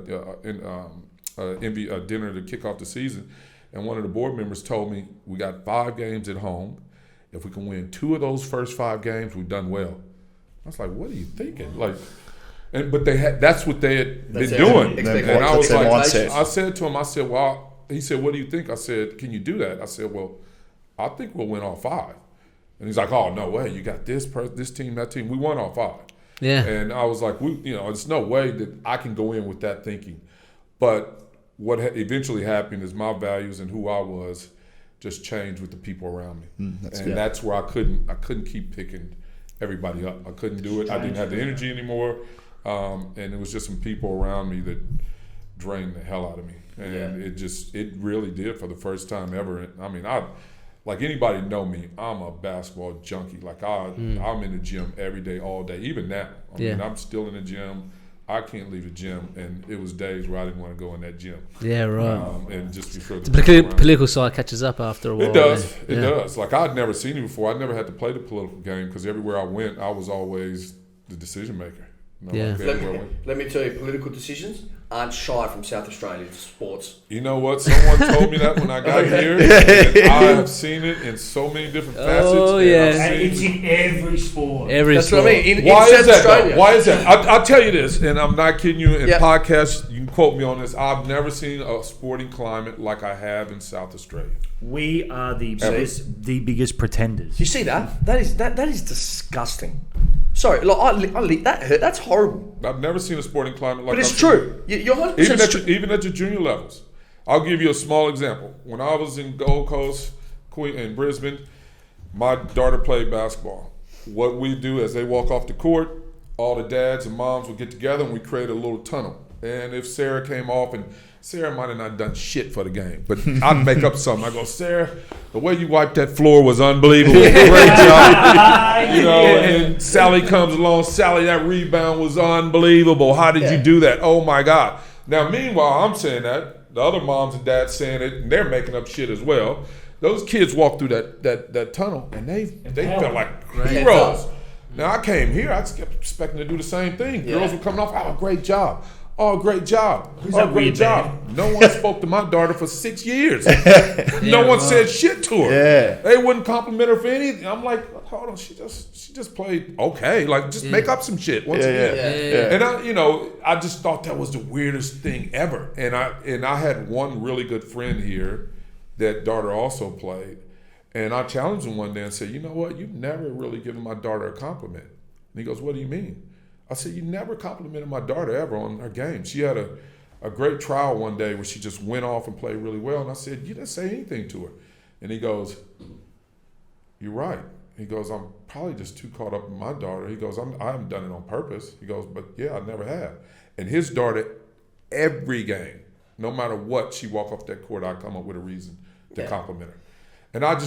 dinner to kick off the season, and one of the board members told me we got 5 games at home. If we can win 2 of those first 5 games, we've done well. I was like, what are you thinking? Like, but that's what they had been doing. And I was like, I said to him, well, he said, what do you think? I said, can you do that? I said, well, I think we'll win all 5. And he's like, oh, no way. You got this team, that team. We won all 5. Yeah. And I was like, there's no way that I can go in with that thinking. But what eventually happened is my values and who I was just changed with the people around me. That's where I couldn't keep picking everybody up. I couldn't do it. I didn't have the energy anymore. And it was just some people around me that drained the hell out of me. And it really did for the first time ever. I mean, like anybody know me, I'm a basketball junkie. Like I'm in the gym every day, all day. Even now, I mean, I'm still in the gym. I can't leave the gym, and it was days where I didn't want to go in that gym. Yeah, right. And just be sure The political side catches up after a while. It does. It does. Like I'd never seen it before. I never had to play the political game because everywhere I went, I was always the decision maker. Let me tell you, political decisions aren't shy from South Australian sports. You know what? Someone told me that when I got here. And I have seen it in so many different facets. Oh, yeah. And it's in every sport. That's what I mean. Why is that? Why is that? I'll tell you this, and I'm not kidding you. In podcasts, you can quote me on this. I've never seen a sporting climate like I have in South Australia. We are the biggest pretenders. You see that? That is disgusting. Sorry, like that hurt. That's horrible. I've never seen a sporting climate like. But it's true. You're 100% even at your junior levels. I'll give you a small example. When I was in Gold Coast, in Brisbane, my daughter played basketball. What we do as they walk off the court, all the dads and moms would get together and we create a little tunnel. And if Sarah came off, and Sarah might have not done shit for the game, but I'd make up something. I go, Sarah, the way you wiped that floor was unbelievable. Great job. And Sally comes along. Sally, that rebound was unbelievable. How did you do that? Oh my God. Now, meanwhile, I'm saying that. The other moms and dads saying it, and they're making up shit as well. Those kids walk through that tunnel, and they felt like heroes. Now, I came here, I kept expecting to do the same thing. Girls were coming off, oh, great job. Oh, great job. Great job. No one spoke to my daughter for 6 years. No one said shit to her. Yeah. They wouldn't compliment her for anything. I'm like, hold on, she just played okay. Like, just make up some shit once again. And I just thought that was the weirdest thing ever. And I had one really good friend here that daughter also played. And I challenged him one day and said, you know what? You've never really given my daughter a compliment. And he goes, what do you mean? I said, you never complimented my daughter ever on her game. She had a great trial one day where she just went off and played really well. And I said, you didn't say anything to her. And he goes, you're right. He goes, I'm probably just too caught up in my daughter. He goes, I haven't done it on purpose. He goes, but yeah, I never have. And his daughter, every game, no matter what, she walk off that court, I come up with a reason to compliment her. And I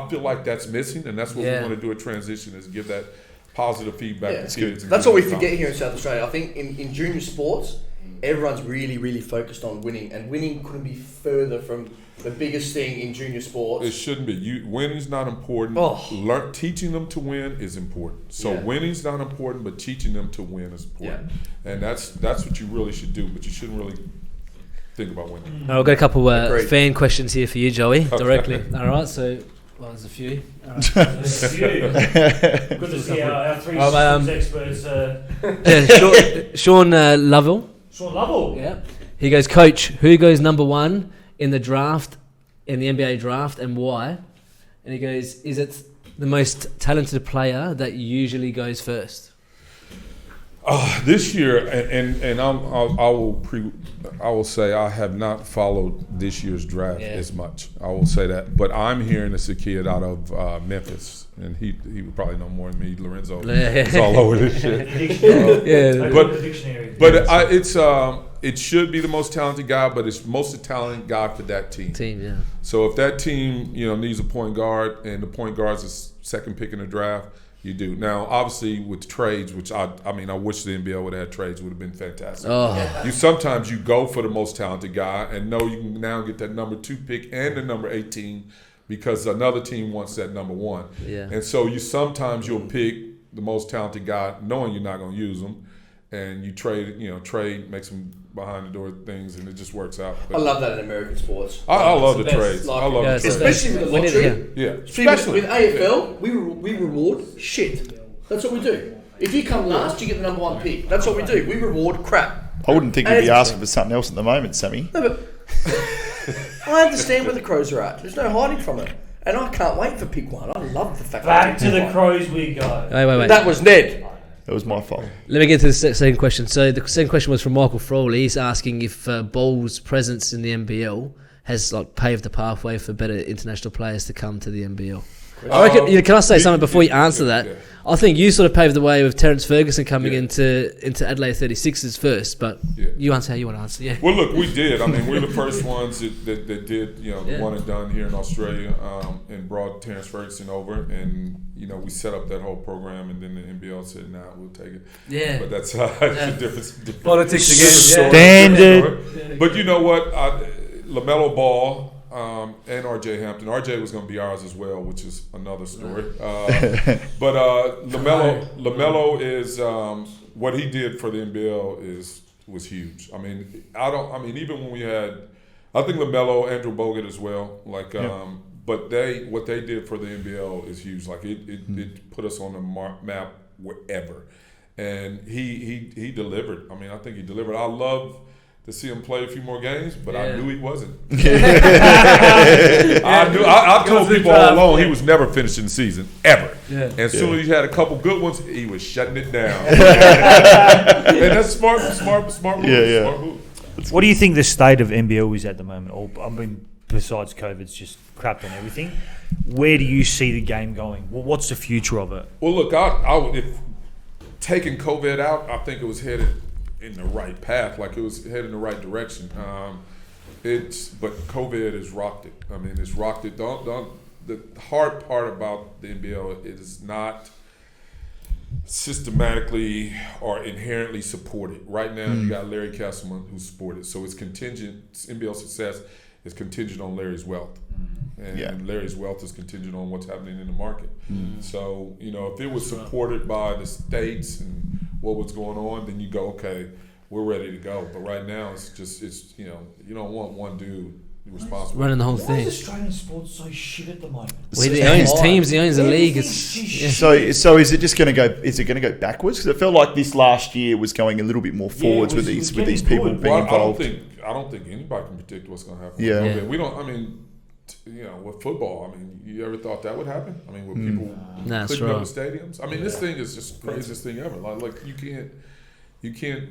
feel like that's missing, and that's what we want to do a transition is give that positive feedback to kids. That's what we forget here in South Australia. I think in junior sports, everyone's really, really focused on winning, and winning couldn't be further from the biggest thing in junior sports. It shouldn't be. Winning's not important. Teaching them to win is important. So winning's not important, but teaching them to win is important. And that's what you really should do, but you shouldn't really think about winning. I've got a couple fan questions here for you, Joey, directly. All right, so... Well, there's a few. There's a few. Good to see our three sports experts. Sean Lovell. Sean Lovell. Yeah. He goes, Coach, who goes number 1 in the draft, in the NBA draft, and why? And he goes, is it the most talented player that usually goes first? This year, and I will say I have not followed this year's draft as much. I will say that, but I'm hearing it's a kid out of Memphis, and he would probably know more than me. Lorenzo is all over this shit. it should be the most talented guy, but it's most talented guy for that team. Yeah. So if that team, needs a point guard and the point guard's the second pick in the draft, you do. Now, obviously, with trades, which I wish the NBL would have had trades, would have been fantastic. Oh. Sometimes you go for the most talented guy and know you can now get that number 2 pick and the number 18 because another team wants that number 1. Yeah. And so you'll pick the most talented guy knowing you're not going to use them. And you trade, make some behind the door things, and it just works out. I love that in American sports. I love the trades. I love the trades. Especially with the lottery. Yeah. Especially with AFL, we reward shit. That's what we do. If you come last, you get the number 1 pick. That's what we do. We reward crap. I wouldn't think you'd be asking for something else at the moment, Sammy. No, but I understand where the Crows are at. There's no hiding from it. And I can't wait for pick 1. I love the fact Back to the Crows we go. Wait. That was Ned. It was my fault. Let me get to the second question. So the second question was from Michael Frawley. He's asking if Ball's presence in the NBL has paved the pathway for better international players to come to the NBL. I reckon. Can I say something before you answer that? Yeah. I think you sort of paved the way with Terence Ferguson coming into Adelaide 36ers first, but you answer how you want to answer. Yeah. Well, look, we did. I mean, we're the first ones that did, the one and done here in Australia, and brought Terence Ferguson over, and we set up that whole program, and then the NBL said, "Nah, we'll take it." Yeah. But that's a different politics again. Standard. But you know what? LaMelo Ball. And RJ Hampton. RJ was going to be ours as well, which is another story. But LaMelo is what he did for the NBL was huge. I mean, even when we had, I think LaMelo, Andrew Bogut as well. But what they did for the NBL is huge. Like it put us on the map wherever, and he delivered. I mean, I think he delivered. I love to see him play a few more games, but I knew he wasn't. I told people all along he was never finishing the season, ever. Yeah. And as soon as he had a couple good ones, he was shutting it down. And that's smart move. Smart move. What do you think the state of NBL is at the moment? Besides COVID's just crapped on everything, where do you see the game going? What's the future of it? Well, look, if taking COVID out, I think it was headed in the right path, like it was headed in the right direction. But COVID has rocked it. I mean, it's rocked it. The hard part about the NBL is not systematically or inherently supported. Right now, you got Larry Castleman who's supported, so it's contingent. NBL success is contingent on Larry's wealth, and Larry's wealth is contingent on what's happening in the market. So, if it was supported by the states and what was going on, then you go, okay, we're ready to go. But right now, it's you don't want one dude responsible running the whole Why thing. is Australian sports so shit at the moment? Well, he owns teams, he owns the league. So is it just going to go? Is it going to go backwards? Because it felt like this last year was going a little bit more forwards with these people being involved. I don't think anybody can predict what's going to happen. Yeah. We don't. I mean, with football, I mean, you ever thought that would happen? I mean, with people clicking up the stadiums. I mean, this thing is just the craziest thing ever. Like you can't.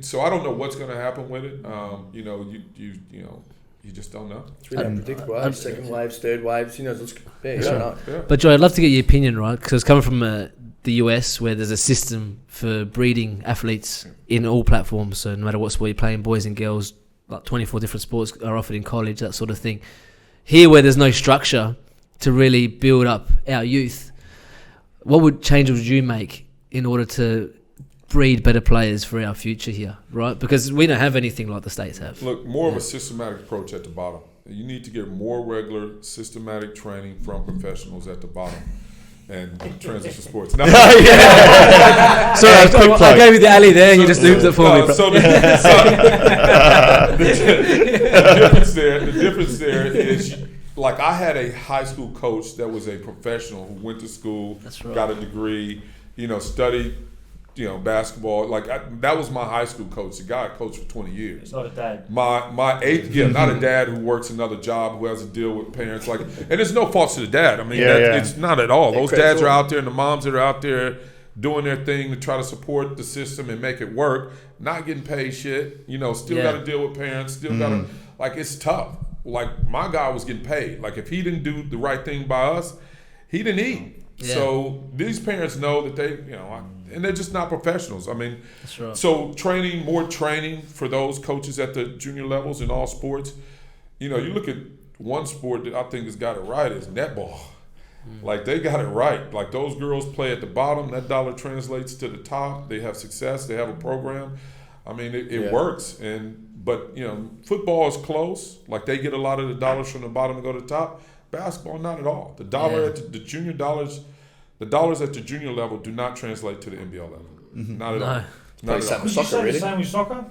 So I don't know what's going to happen with it. You just don't know. It's really unpredictable. Second waves, third waves. But Joy, I'd love to get your opinion, right? Because coming from the US, where there's a system for breeding athletes in all platforms, so no matter what sport you're playing, boys and girls, like 24 different sports are offered in college, that sort of thing. Here, where there's no structure to really build up our youth, what changes would you make in order to breed better players for our future here, right? Because we don't have anything like the States have. Look, more of a systematic approach at the bottom. You need to get more regular, systematic training from professionals at the bottom. And transition sports. No. Sorry, I gave you the alley there and you just looped it for me. So the difference there is, like, I had a high school coach that was a professional who went to school, got a degree, studied, basketball. Like, that was my high school coach. The guy I coached for 20 years. It's not a dad. Not a dad who works another job, who has to deal with parents. Like, and there's no fault to the dad. I mean, it's not at all. Those dads are out there, and the moms that are out there doing their thing to try to support the system and make it work, not getting paid shit. Still got to deal with parents. Still got to, like, it's tough. Like, my guy was getting paid. Like, if he didn't do the right thing by us, he didn't eat. Yeah. So these parents know that and they're just not professionals. I mean, That's right. so more training for those coaches at the junior levels in all sports. You know, you look at one sport that I think has got it right is netball. Like, they got it right. Like, those girls play at the bottom. That dollar translates to the top. They have success. They have a program. I mean, it works. But, you know, football is close. Like, they get a lot of the dollars from the bottom to go to the top. Basketball, not at all. The dollar at the junior dollars, the dollars at the junior level do not translate to the NBL level. Not at all. Not at all. Would you say the same with soccer?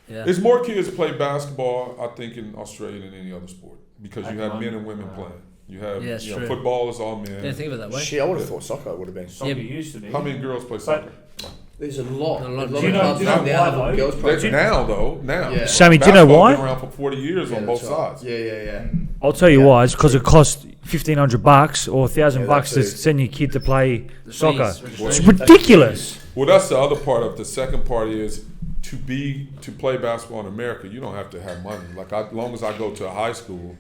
Yeah. There's more kids that play basketball, I think, in Australia than any other sport because you have men and women playing. You have true. football is all men. Didn't think of it that way. Shit, I would have thought soccer would have been. Soccer used to be. How many girls play soccer? There's a lot. A lot. lot Do you of know clubs why, now though? have girls That's program. now. Yeah. Sammy, do you know Basketball's why? been around for 40 years on both that's right. sides. Yeah. I'll tell you why. It's because it costs $1,500 or $1,000 that to too. send your kid to play soccer. fees, It's ridiculous. Well, that's the other part of the second part is to play basketball in America. You don't have to have money. Like, as long as I go to a high school,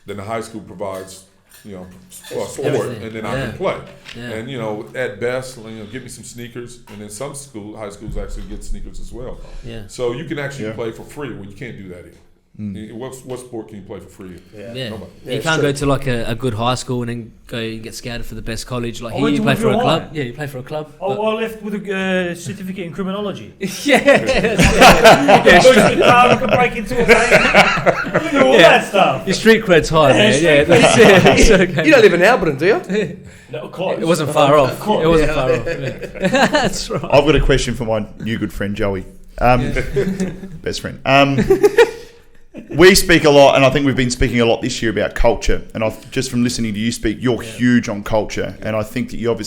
then the high school provides, you know, sport, Everything. and then I can play. Yeah. And, you know, at best, you know, give me some sneakers, and then some high schools actually get sneakers as well. Yeah. So you can actually play for free. Well, you can't do that here. What sport can you play for free? Yeah. Nobody. You can't go to like a good high school and then go and get scouted for the best college. Like, I here went you to play for a Woodville club. High. Yeah, you play for a club. I left with a certificate in criminology. Yeah. I could break into a bank. Look at all that stuff. Your street cred's high, man. street Yeah, that's it. It's okay. You don't live in Alberton, do you? No, close. It wasn't far off. course. It wasn't far off. Yeah. That's right. I've got a question for my new good friend Joey, best friend. We speak a lot, and I think we've been speaking a lot this year about culture. And just from listening to you speak, you're huge on culture, and I think that you have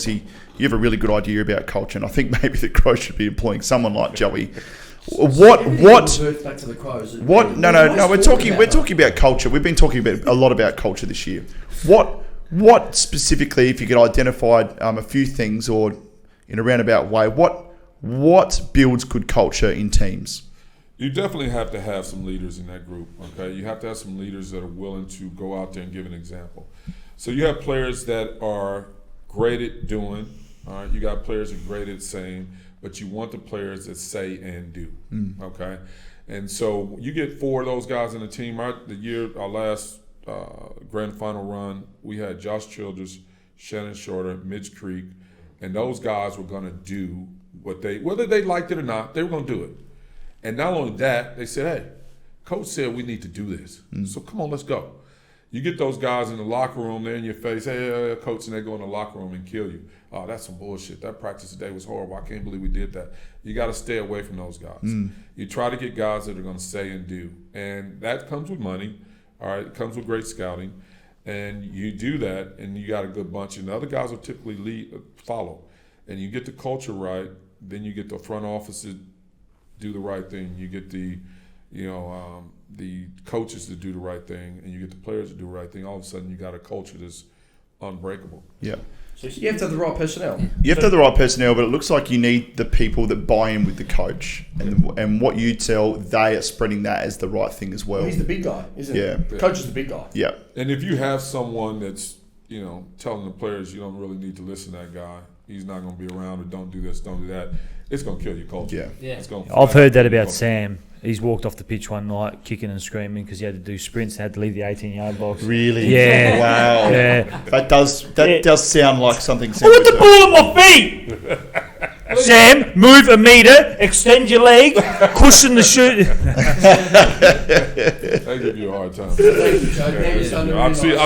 a really good idea about culture. And I think maybe the Crows should be employing someone like Joey. What? Back to the Crows. What? No. We're talking about culture. We've been talking a lot about culture this year. What specifically, if you could identify a few things, or in a roundabout way, what builds good culture in teams? You definitely have to have some leaders in that group, okay? You have to have some leaders that are willing to go out there and give an example. So you have players that are great at doing, all right? You got players that are great at saying, but you want the players that say and do, okay? And so you get 4 of those guys in the team. Our last grand final run, we had Josh Childress, Shannon Shorter, Mitch Creek, and those guys were going to do whether they liked it or not, they were going to do it. And not only that, they said, hey, coach said we need to do this. So come on, let's go. You get those guys in the locker room, they're in your face, hey, coach, and they go in the locker room and kill you. Oh, that's some bullshit. That practice today was horrible. I can't believe we did that. You got to stay away from those guys. You try to get guys that are going to say and do. And that comes with money, all right? It comes with great scouting. And you do that, and you got a good bunch. And the other guys will typically follow. And you get the culture right, then you get the front office to do the right thing. You get the coaches to do the right thing, and you get the players to do the right thing. All of a sudden, you got a culture that's unbreakable. Yeah. So you have to have the right personnel. You have to have the right personnel, but it looks like you need the people that buy in with the coach, and what you tell, they are spreading that as the right thing as well. He's the big guy, isn't he? Yeah. The coach is the big guy. Yeah. And if you have someone that's, telling the players you don't really need to listen to that guy, he's not going to be around, or don't do this, don't do that, it's going to kill your culture. Yeah. It's gonna I've heard that about Sam. He's walked off the pitch one night kicking and screaming because he had to do sprints and had to leave the 18-yard box. Really? Yeah. Wow. Yeah. That does sound like something. I want the ball at my feet! Sam, move a metre, extend your leg, cushion the shoot. They give you a hard time. Thank you, Joe. I've seen You've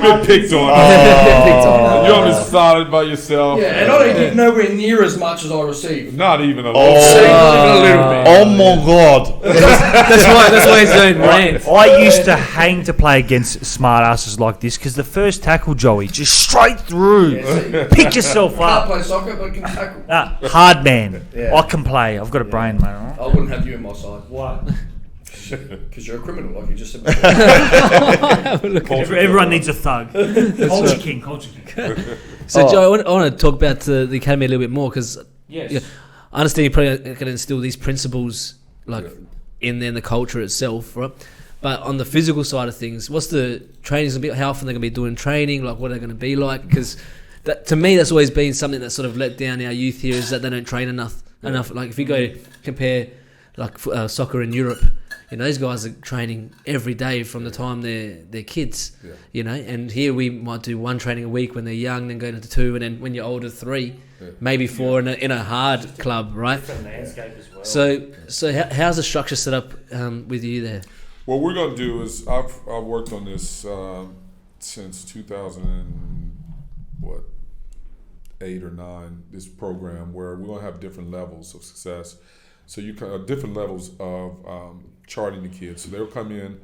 been picked on. You're on the solid by yourself. Yeah, and I don't get nowhere near as much as I receive. Not even a Even little. a little bit. Oh my God. That's why he's doing rant. I used to hang to play against smart asses like this because the first tackle, Joey, just straight through. Pick yourself Can't up. play soccer, but can tackle. Hard man. Yeah. I can play. I've got a brain, mate. All right? I wouldn't have you in my side. Why? Because you're a criminal, like you just said before. Everyone needs a thug. Culture king. So, Joe, I want to talk about the academy a little bit more because Yes. I understand you're probably going to instill these principles in the culture itself, right? But on the physical side of things, what's the trainings going to be? How often they're going to be doing training? Like, what are they going to be like? Because that to me, that's always been something that sort of let down our youth here, is that they don't train enough. Like if you go to compare like soccer in Europe, you know, those guys are training every day from the time they're kids. Yeah. You know, and here we might do 1 training a week when they're young, then go into 2, and then when you're older 3, maybe 4 in a hard club, right? Different landscape as well. So how's the structure set up with you there? What we're going to do is I've worked on this since 2008 or 9. This program where we're going to have different levels of success. So you can different levels of charting the kids. So they'll come in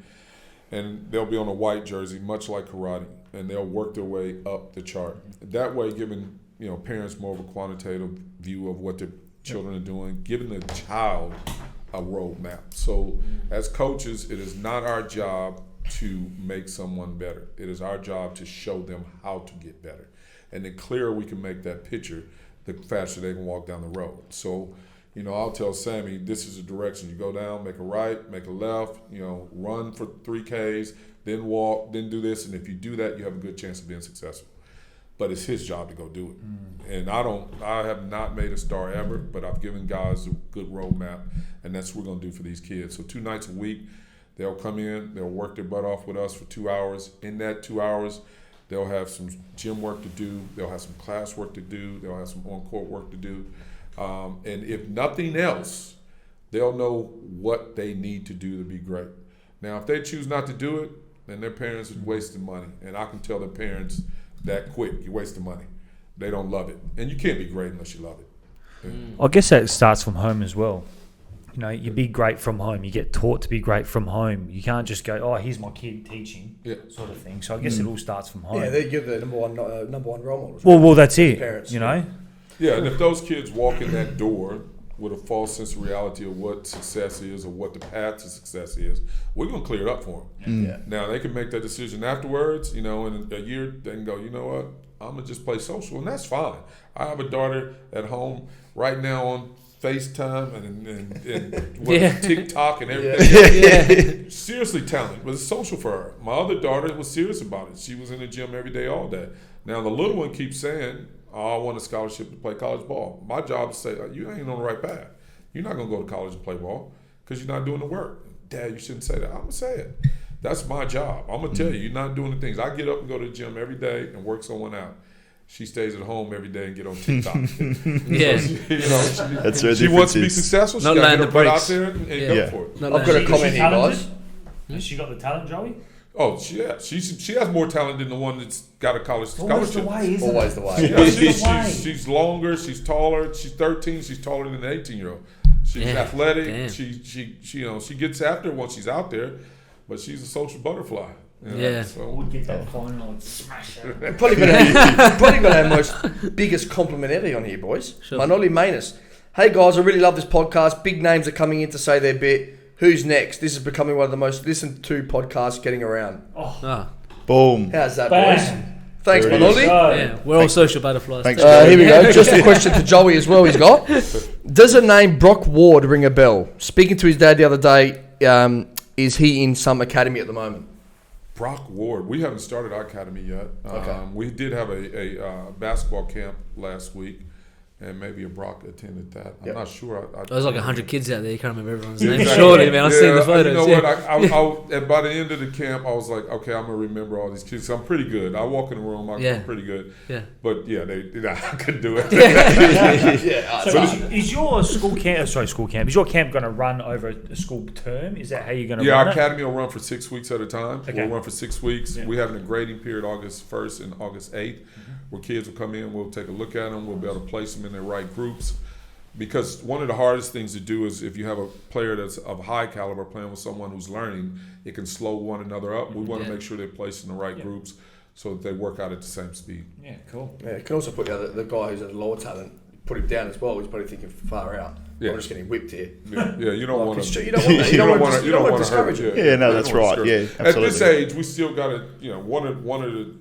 and they'll be on a white jersey, much like karate, and they'll work their way up the chart. That way, giving parents more of a quantitative view of what their children are doing, giving the child a roadmap. So as coaches, it is not our job to make someone better. It is our job to show them how to get better. And the clearer we can make that picture, the faster they can walk down the road. So, I'll tell Sammy, this is the direction. You go down, make a right, make a left, run for 3Ks, then walk, then do this. And if you do that, you have a good chance of being successful. But it's his job to go do it. And I have not made a star ever, but I've given guys a good roadmap, and that's what we're going to do for these kids. So 2 nights a week, they'll come in, they'll work their butt off with us for 2 hours. In that 2 hours, they'll have some gym work to do, they'll have some class work to do, they'll have some on-court work to do. And if nothing else, they'll know what they need to do to be great. Now, if they choose not to do it, then their parents are wasting money. And I can tell their parents that quick, you're wasting money. They don't love it. And you can't be great unless you love it. Yeah. I guess that starts from home as well. You be great from home. You get taught to be great from home. You can't just go, oh, here's my kid teaching, sort of thing. So I guess it all starts from home. Yeah, they give the number one role model. Well, that's it. Parents, Yeah, and if those kids walk in that door with a false sense of reality of what success is or what the path to success is, we're going to clear it up for them. Yeah. Now, they can make that decision afterwards, in a year, they can go, you know what, I'm going to just play social, and that's fine. I have a daughter at home right now on FaceTime and TikTok and everything. Seriously talented, but it's social for her. My other daughter was serious about it. She was in the gym every day, all day. Now, the little one keeps saying, I want a scholarship to play college ball. My job is to say, you ain't on the right path. You're not going to go to college and play ball because you're not doing the work. Dad, you shouldn't say that. I'm going to say it. That's my job. I'm going to tell you, you're not doing the things. I get up and go to the gym every day and work someone out. She stays at home every day and get on TikTok. That's where she wants to be successful. She got to get her butt out there and go for it. I've got a comment here, guys. Has she got the talent, Joey? Oh, she has more talent than the one that's got a college scholarship. Always the way. She's longer. She's taller. She's 13. She's taller than an 18-year-old. She's athletic. Damn. She gets after it once she's out there, but she's a social butterfly. So we'll get that final and smash it. Probably got our most biggest compliment ever on here, boys. Sure. Manoli Manus. Hey guys, I really love this podcast. Big names are coming in to say their bit. Who's next? This is becoming one of the most listened to podcasts getting around. Boom. How's that, boys? Thanks, Manoli. Yeah, we're all social butterflies. Thanks, here we go. Just a question to Joey as well. He's got. Does the name Brock Ward ring a bell? Speaking to his dad the other day, is he in some academy at the moment? Brock Ward. We haven't started our academy yet. Okay. We did have a basketball camp last week, and maybe a Brock attended that. I'm not sure. There was like 100 kids out there. You can't remember everyone's name. Surely, man. I've seen the photos. You know what? And by the end of the camp, I was like, okay, I'm going to remember all these kids. I'm pretty good. I walk in the room, I'm pretty good. Yeah. But, I couldn't do it. So is your school camp, is your camp going to run over a school term? Is that how you're going to run it? Yeah, our academy will run for 6 weeks at a time. Okay. We'll run for 6 weeks. Yeah. We're having a grading period August 1st and August 8th, where kids will come in, we'll take a look at them, we'll be able to place them in their right groups. Because one of the hardest things to do is if you have a player that's of high caliber playing with someone who's learning, it can slow one another up. We want to make sure they're placed in the right groups so that they work out at the same speed. Yeah, cool. Yeah, you can also put the guy who's at lower talent, put him down as well. He's probably thinking far out. Yeah. I'm just getting whipped here. Yeah, you don't want to. You don't want that. You don't want to discourage him. Yeah, no, that's right. Yeah, absolutely. At this age, we still got to. One of the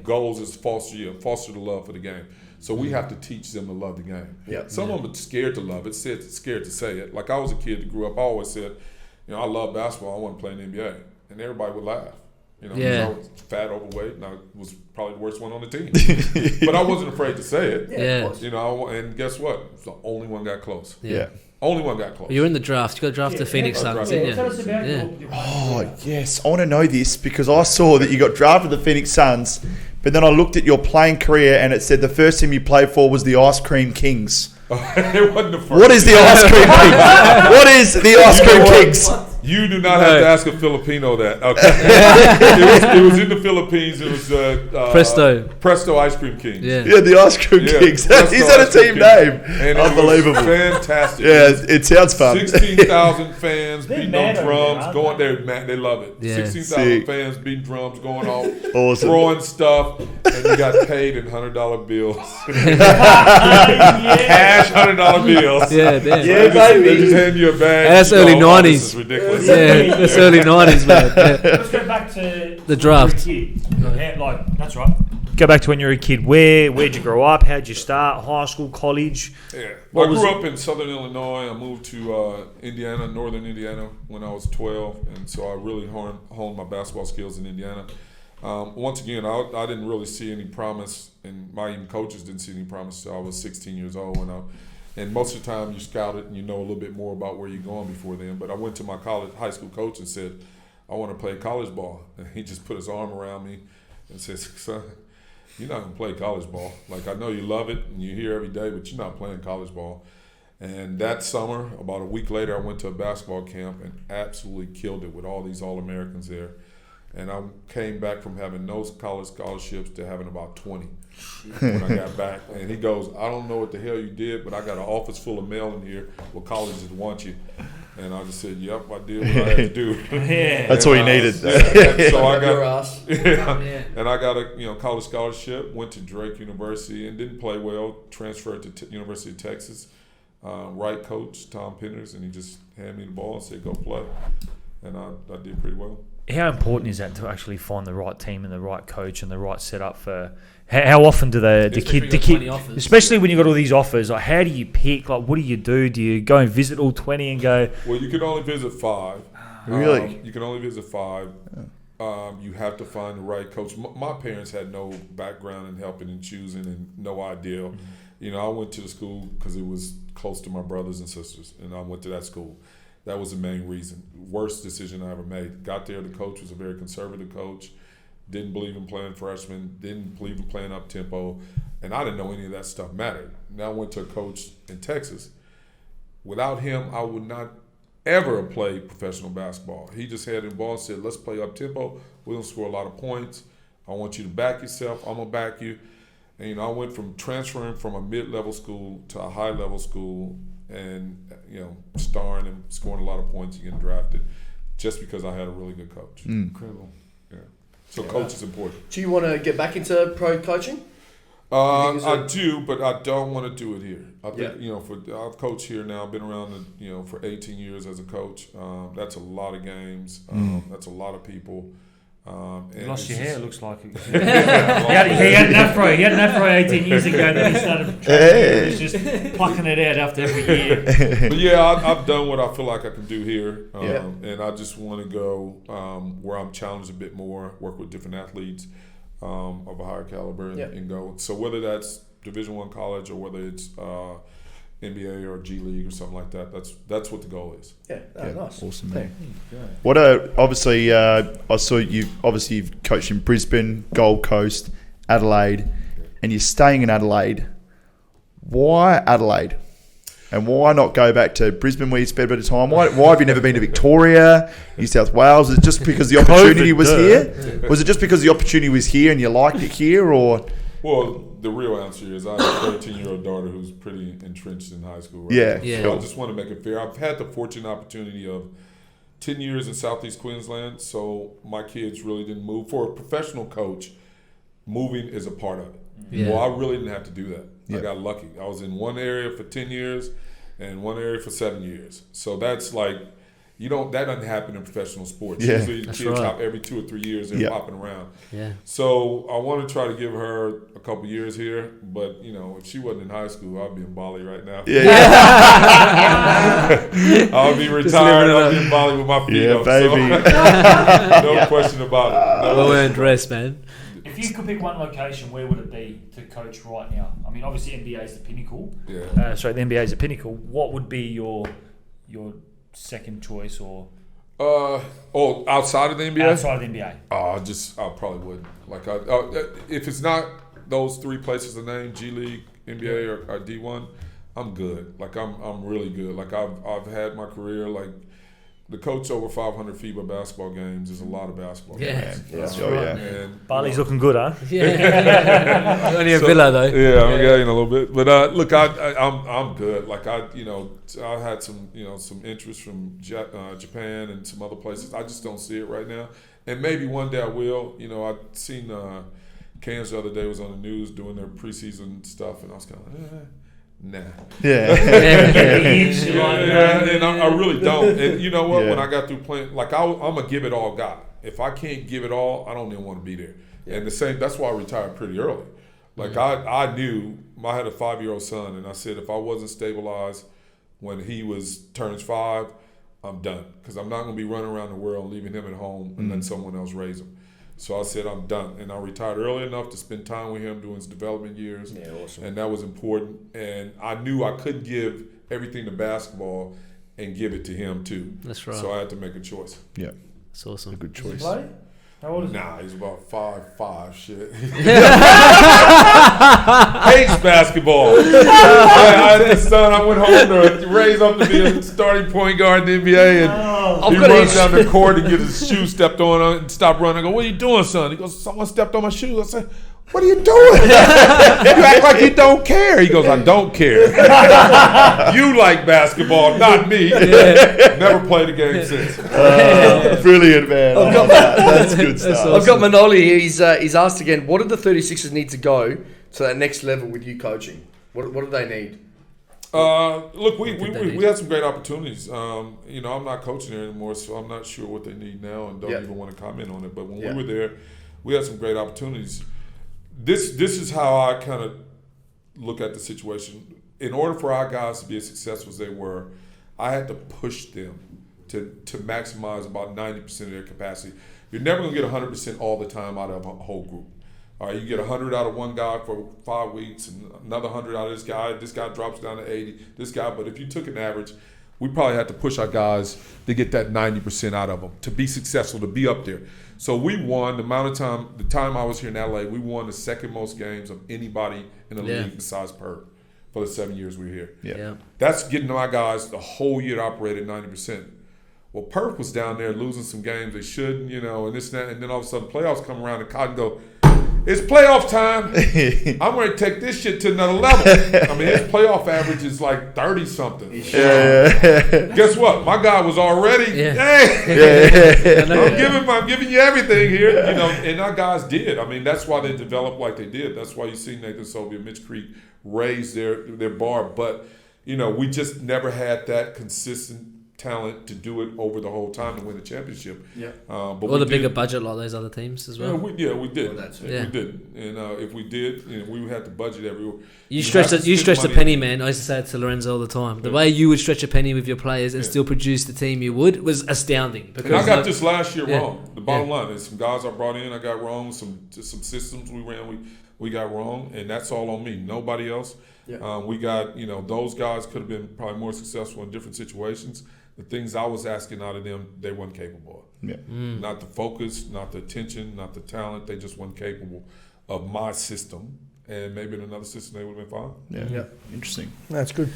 goals is foster the love for the game. So we have to teach them to love the game. Yeah. Some of them are scared to love it, scared to say it. Like I was a kid that grew up, I always said, I love basketball, I want to play in the NBA. And everybody would laugh. You know, Yeah. I was fat, overweight, and I was probably the worst one on the team. But I wasn't afraid to say it. Yeah. You know, and guess what? It's the only one got close. Yeah. Only one got close. You're in the draft. You got drafted to Phoenix Suns, didn't you? Tell us about Yeah. your Oh, yes. I want to know this because I saw that you got drafted to the Phoenix Suns, but then I looked at your playing career and it said the first team you played for was the Ice Cream Kings. It wasn't the first. What is the Ice Cream Kings? What is the Ice Cream Kings? You do not have to ask a Filipino that. Okay. it was in the Philippines. It was Presto Ice Cream Kings. Yeah. Yeah, the Ice Cream Yeah, Kings. Presto Is that a Ice Cream team Kings. name? And Unbelievable. It was fantastic. Yeah, it sounds fun. 16,000 fans They're beating mad on over drums, there, going aren't there, man. They love it. Yeah. 16,000 Sick. fans beating drums, going off, Awesome. throwing stuff, and you got paid in $100 bills. yeah. Cash $100 bills. Yeah, damn. They just hand you a bag. That's You early go, "Oh, 90s. This is ridiculous. Yeah, that's early 90s, man. Yeah. Let's go back to The draft. Yeah, like that's right. Go back to when you were a kid. Where'd you grow up? How'd you start? High school, college? Yeah. What I was grew it? up in southern Illinois. I moved to Indiana, northern Indiana, when I was 12, and so I really honed my basketball skills in Indiana. Once again, I didn't really see any promise, and my even coaches didn't see any promise until I was 16 years old. And most of the time, you scout it and you know a little bit more about where you're going before then. But I went to my high school coach and said, I want to play college ball. And he just put his arm around me and said, son, you're not going to play college ball. Like, I know you love it and you're here every day, but you're not playing college ball. And that summer, about a week later, I went to a basketball camp and absolutely killed it with all these All-Americans there. And I came back from having no college scholarships to having about 20 when I got back. And he goes, I don't know what the hell you did, but I got an office full of mail in here where colleges want you. And I just said, yep, I did what I had to do. Yeah. That's all you needed. So I Your got, ass. and I got a college scholarship, went to Drake University and didn't play well, transferred to University of Texas. Wright coach, Tom Penders, and he just handed me the ball and said, go play. And I did pretty well. How important is that to actually find the right team and the right coach and the right setup for? How often do the kid, offers. especially when you got all these offers? Like, how do you pick? Like, what do you do? Do you go and visit all 20 and go? Well, you can only visit 5. Really? You can only visit 5. You have to find the right coach. My parents had no background in helping and choosing and no idea. Mm-hmm. You know, I went to the school because it was close to my brothers and sisters, and I went to that school. That was the main reason. Worst decision I ever made. Got there, the coach was a very conservative coach. Didn't believe in playing freshmen. Didn't believe in playing up tempo, and I didn't know any of that stuff mattered. Now I went to a coach in Texas. Without him, I would not ever have played professional basketball. He just had the ball and said, "Let's play up tempo. We're gonna score a lot of points. I want you to back yourself. I'm gonna back you." And I went from transferring from a mid-level school to a high-level school, and starring and scoring a lot of points and getting drafted, just because I had a really good coach. Incredible. Yeah. So coach is important. Do you want to get back into pro coaching? I do, but I don't want to do it here. I think I've coached here now. I've been around for 18 years as a coach. That's a lot of games. That's a lot of people. You lost your hair, looks like. He had had an afro. He had an afro 18 years ago. Then he started training. He was just plucking it out after every year. But yeah, I've done what I feel like I can do here, and I just want to go where I'm challenged a bit more, work with different athletes of a higher caliber, and go. So whether that's Division I college or whether it's NBA or G League or something like that, that's what the goal is. Nice. Awesome, man. What obviously I saw you've coached in Brisbane, Gold Coast, Adelaide, and you're staying in Adelaide. Why Adelaide? And why not go back to Brisbane where you spent a bit of time? Why have you never been to Victoria, New South Wales? Is it just because the opportunity was here? Was it just because the opportunity was here and you liked it here, or? Well, the real answer is I have a 13-year-old daughter who's pretty entrenched in high school right now. So I just want to make it fair. I've had the fortunate opportunity of 10 years in Southeast Queensland, so my kids really didn't move. For a professional coach, moving is a part of it. Yeah. Well, I really didn't have to do that. I got lucky. I was in one area for 10 years and one area for 7 years. So that's like, That doesn't happen in professional sports. Yeah, Usually that's kids right. hop every 2 or 3 years, they're popping around. Yeah. So I want to try to give her a couple years here, but if she wasn't in high school, I'd be in Bali right now. I'll be retired. I'll be in Bali with my feet up. Baby. So, no question about it. Well-earned rest, man. If you could pick one location, where would it be to coach right now? I mean, obviously NBA is the pinnacle. Yeah. The NBA is a pinnacle. What would be your second choice or outside of the NBA? outside of the NBA? I probably would. Like, if it's not those 3 places I named, G League, NBA, or D1, I'm good. Like, I'm really good. Like, I've had my career. Like, the coach over 500 FIBA basketball games is a lot of basketball games. And, Bali's looking good, huh? Yeah. Only a villa though. Yeah, I'm getting a little bit, but look, I'm good. Like I had some interest from Japan and some other places. I just don't see it right now, and maybe one day I will. I seen Cairns the other day was on the news doing their preseason stuff, and I was kind of nah. Yeah. And I really don't. And you know what? When I got through playing, like I'm a give it all guy. If I can't give it all, I don't even want to be there. And that's why I retired pretty early. Like I knew I had a 5-year-old son, and I said if I wasn't stabilized when he turns 5, I'm done, because I'm not going to be running around the world leaving him at home and letting someone else raise him. So I said I'm done, and I retired early enough to spend time with him during his development years. Yeah, awesome. And that was important. And I knew I couldn't give everything to basketball and give it to him too. That's right. So I had to make a choice. Yeah. That's awesome. A good Does he choice. play? How old is he? Nah, he's about 5'5", shit. Hates basketball. I had this son, I went home to raise up to be a starting point guard in the NBA, and he runs down the court and gets his shoe stepped on and stop running. I go, what are you doing, son? He goes, someone stepped on my shoes. I said, what are you doing? You act like you don't care. He goes, I don't care. You like basketball, not me. Never played a game since. Brilliant, man. That's good stuff. awesome. I've got Manoli. He's asked again, what do the 36ers need to go to that next level with you coaching? What do they need? Look, we had some great opportunities. I'm not coaching there anymore, so I'm not sure what they need now, and don't even want to comment on it. But when we were there, we had some great opportunities. This is how I kind of look at the situation. In order for our guys to be as successful as they were, I had to push them to maximize about 90% of their capacity. You're never going to get 100% all the time out of a whole group. All right, you get 100 out of one guy for 5 weeks, and another 100 out of this guy. This guy drops down to 80. This guy, but if you took an average, we probably had to push our guys to get that 90% out of them to be successful, to be up there. So we won the time I was here in LA, we won the second most games of anybody in the league besides Perk for the 7 years we were here. Yeah. That's getting my guys the whole year to operate at 90%. Well, Perk was down there losing some games they shouldn't, and this and that, and then all of a sudden playoffs come around and Cotton go, it's playoff time. I'm ready to take this shit to another level. I mean, his playoff average is like 30-something. Guess what? My guy was already, I'm giving you everything here. And our guys did. I mean, that's why they developed like they did. That's why you see Nathan Sobey and Mitch Creek raise their bar. But, we just never had that consistent talent to do it over the whole time to win a championship. But Or the bigger budget like those other teams as well. We did. Well, that's it. We did. And if we did, we would have to budget everywhere. You stretched a penny, man. I used to say it to Lorenzo all the time. The way you would stretch a penny with your players and still produce the team you would was astounding. And I got this last year wrong. The bottom line, there's some guys I brought in I got wrong. Some systems we ran we got wrong, and that's all on me. Nobody else. We got those guys could have been probably more successful in different situations. The things I was asking out of them, they weren't capable of. Not the focus, not the attention, not the talent. They just weren't capable of my system. And maybe in another system they would have been fine. Interesting. That's good.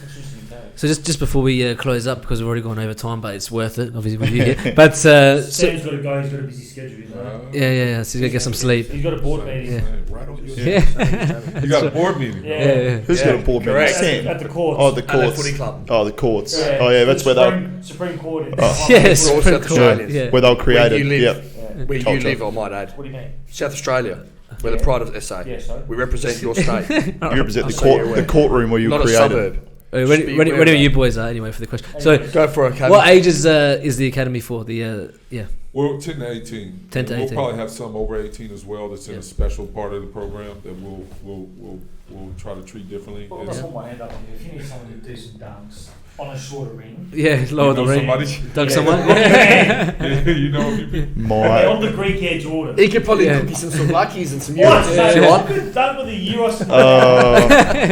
So just before we close up, because we've already gone over time, but it's worth it, obviously, with you here. But Sam's got to go. He's got a busy schedule. yeah. So he's got to get some sleep. He's got a board meeting. Right on your Yeah. You got a board meeting. Yeah. Who's got a board meeting? Correct. Sam. At the courts. Oh, the At courts. the footy club. Oh, the courts. Yeah. Oh, yeah, that's where they'll Supreme Court. Yes. We're all South Australians. Yeah. where they'll create Where it. you live. Yep. Where you Culture. live, I might add. What do you mean? South Australia. We're the pride of SA. Yeah, so? We represent your state. You represent I'll say you're aware. the courtroom where you Not a create suburb. Ready you boys are anyway for the question. So Go for it, Kevin. what ages is the academy for? Well, 10 to 18. 10 to 18. We'll probably have some over 18 as well. That's in a special part of the program that we'll try to treat differently. Well, that's what my hand up here. If you need someone to do some dunks on a shorter ring. Lower the ring. Somebody? Dunk someone. You know what you mean? On the Greek Air Jordan. He could probably cook you some Souvlaki's and some What? euros if you want. Good done with the euros.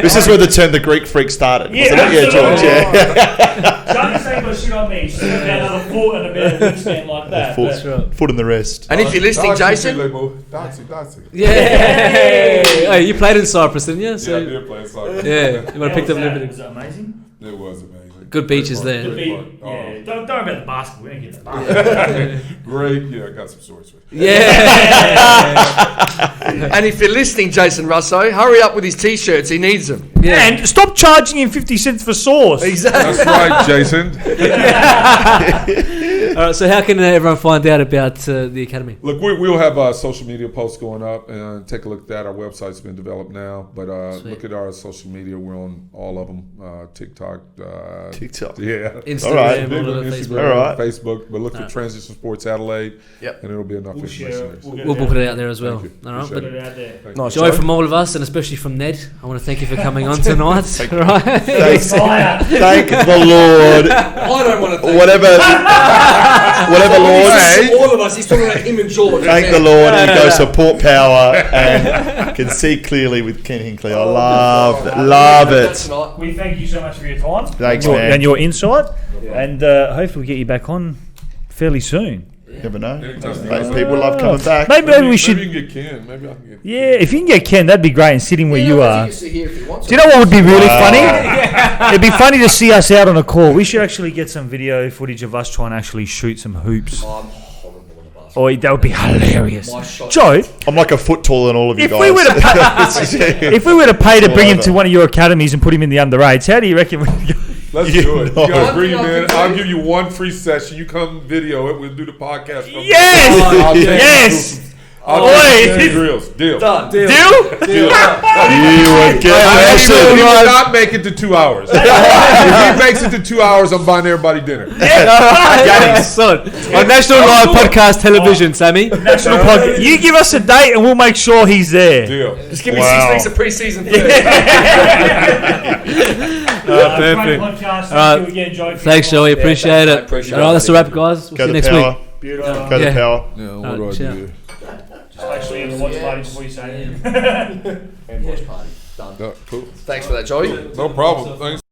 This is where the term the Greek freak started. Yeah, wasn't it? absolutely. George. Yeah. Johnny's ain't got shit on me. She's got another foot and a bit of wingspan like that. Foot in the rest. And if you're listening, Jason. Dancing. Yeah. Hey, you played in Cyprus, didn't you? Yeah, I did play soccer. Yeah. You might have picked up a little bit. Was that amazing? It was amazing. Good beaches there. Yeah, don't worry about the basketball. We don't get that. Great. Yeah, I got some stories for you. And if you're listening, Jason Russo, hurry up with his t-shirts. He needs them. Yeah. And stop charging him 50 cents for sauce. Exactly. That's right, Jason. All right. So how can everyone find out about the academy? Look, we'll have social media posts going up, and take a look at that. Our website's been developed now, but look at our social media. We're on all of them: TikTok, yeah, Instagram, All right. Facebook. All right. Facebook. But look for Transition Sports Adelaide, and it'll be enough information. We'll book it out there as well. Thank you. All right. Appreciate But Put it out there. Nice, Joy, Joe. from all of us, and especially from Ned, I want to thank you for coming on tonight. Right? Thanks. Fire. Thank the Lord. I don't want to thank Whatever Lord. all of us. He's talking about him and George. Thank the Lord. He goes for Port Power and can see clearly with Ken Hinkley. I love it. We thank you so much for your time. Thanks, And man. your insight. And hopefully we'll get you back on fairly soon. Never know. Anytime. People love coming back. Maybe we should. Maybe you can get Ken. Maybe I can get. Yeah, if you can get Ken, that'd be great. And sitting where you are. Do Do you know what would be really funny? It'd be funny to see us out on a call. We should actually get some video footage of us trying to actually shoot some hoops. I'm horrible on the basketball. Oh, that would be hilarious. My shot. Joe, I'm like a foot taller than all of you if guys. we were to pay, if we were to pay to bring him to one of your academies and put him in the under-8s, how do you reckon we'd go? Let's You do it. know. You gotta agree, man. I'll give you one free session. You come video it. We'll do the podcast. From Yes! Yes! I'll Oi. do drills. Deal. Done. Deal? You would get He will massive. not make it to 2 hours. If he makes it to 2 hours, I'm buying everybody dinner. Solid. On National Live Podcast Television, Sammy. National podcast. You give us a date and we'll make sure he's there. Deal. Just give me Wow. 6 weeks of pre-season. Perfect. Great podcast. Thank you again, Joe. Thanks, Joey. Appreciate it. appreciate All right, it. that's a wrap, guys. We'll Go see you to next power. week. Beautiful. Go to Yeah. power. Yeah, what do I ciao. do? Just make sure you have the watch party before you say it. And watch party. Done. Cool. Thanks for that, Joey. No problem. Thanks.